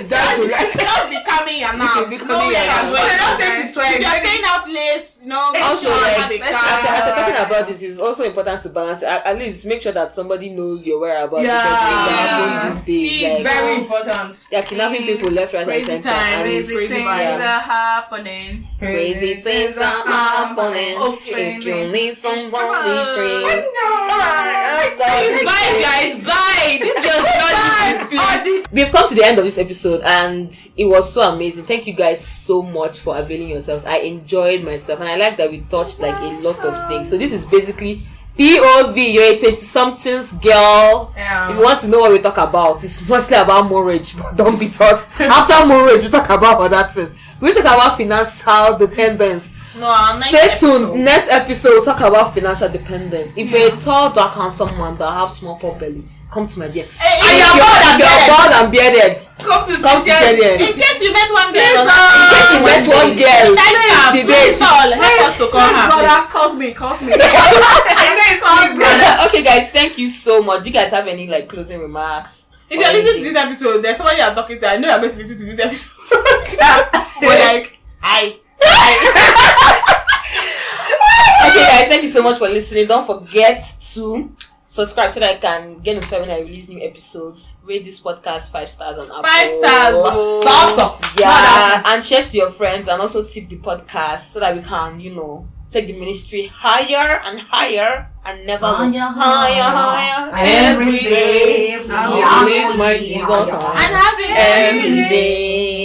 Speaker 6: Just be coming and out.
Speaker 2: Be
Speaker 6: No,
Speaker 2: coming
Speaker 6: yeah,
Speaker 2: and out.
Speaker 6: yeah.
Speaker 1: Okay, don't take it
Speaker 6: If
Speaker 1: 12.
Speaker 6: you're staying out late, make
Speaker 2: Also,
Speaker 6: sure you
Speaker 2: like,
Speaker 6: have a
Speaker 2: as
Speaker 6: car.
Speaker 2: you're talking about this, it's also important to balance. At least make sure that somebody knows your whereabouts
Speaker 1: Yeah.
Speaker 2: because things are happening these days.
Speaker 5: Please,
Speaker 2: Like,
Speaker 1: Very important.
Speaker 2: they're kidnapping people left, right, and
Speaker 6: Crazy
Speaker 2: center.
Speaker 6: times.
Speaker 2: And
Speaker 7: Crazy
Speaker 6: Crazy
Speaker 7: things
Speaker 6: vibes.
Speaker 7: are happening.
Speaker 2: crazy things are happening.
Speaker 5: Okay.
Speaker 2: If you need somebody, praise.
Speaker 5: Bye, guys. Bye. This girl's not.
Speaker 2: We've come to the end of this episode and it was so amazing. Thank you guys so much for availing yourselves. I enjoyed myself and I like that we touched like a lot of things. So this is basically POV. You're a 20-somethings girl.
Speaker 1: Yeah.
Speaker 2: If you want to know what we talk about, it's mostly about marriage, but don't beat us. After marriage, we talk about other things. We talk about financial dependence.
Speaker 6: No, I'm
Speaker 2: Stay tuned. Next episode, we'll talk about financial dependence. If you're a tall, dark, handsome man that have small pot belly, come to my dear.
Speaker 6: Hey,
Speaker 2: You're bald and bearded.
Speaker 6: come to
Speaker 2: Cynthia.
Speaker 6: In case you met one girl,
Speaker 2: In case you met one girl,
Speaker 6: please call. Help us to call her.
Speaker 7: Calls me.
Speaker 2: Okay, guys, thank you so much. Do you guys have any like closing remarks?
Speaker 6: If you're listening to this episode, there's somebody you're talking to. I know you're going to listen to this episode. But like,
Speaker 2: Okay, guys, thank you so much for listening. Don't forget to subscribe so that I can get notified when I release new episodes. Rate this podcast 5 stars on Apple.
Speaker 6: 5 stars.
Speaker 1: It's awesome.
Speaker 2: Yeah, and share to your friends and also tip the podcast so that we can, take the ministry higher and higher and never higher.
Speaker 1: Every day.
Speaker 2: I will live my Jesus on
Speaker 6: And have it
Speaker 2: every day.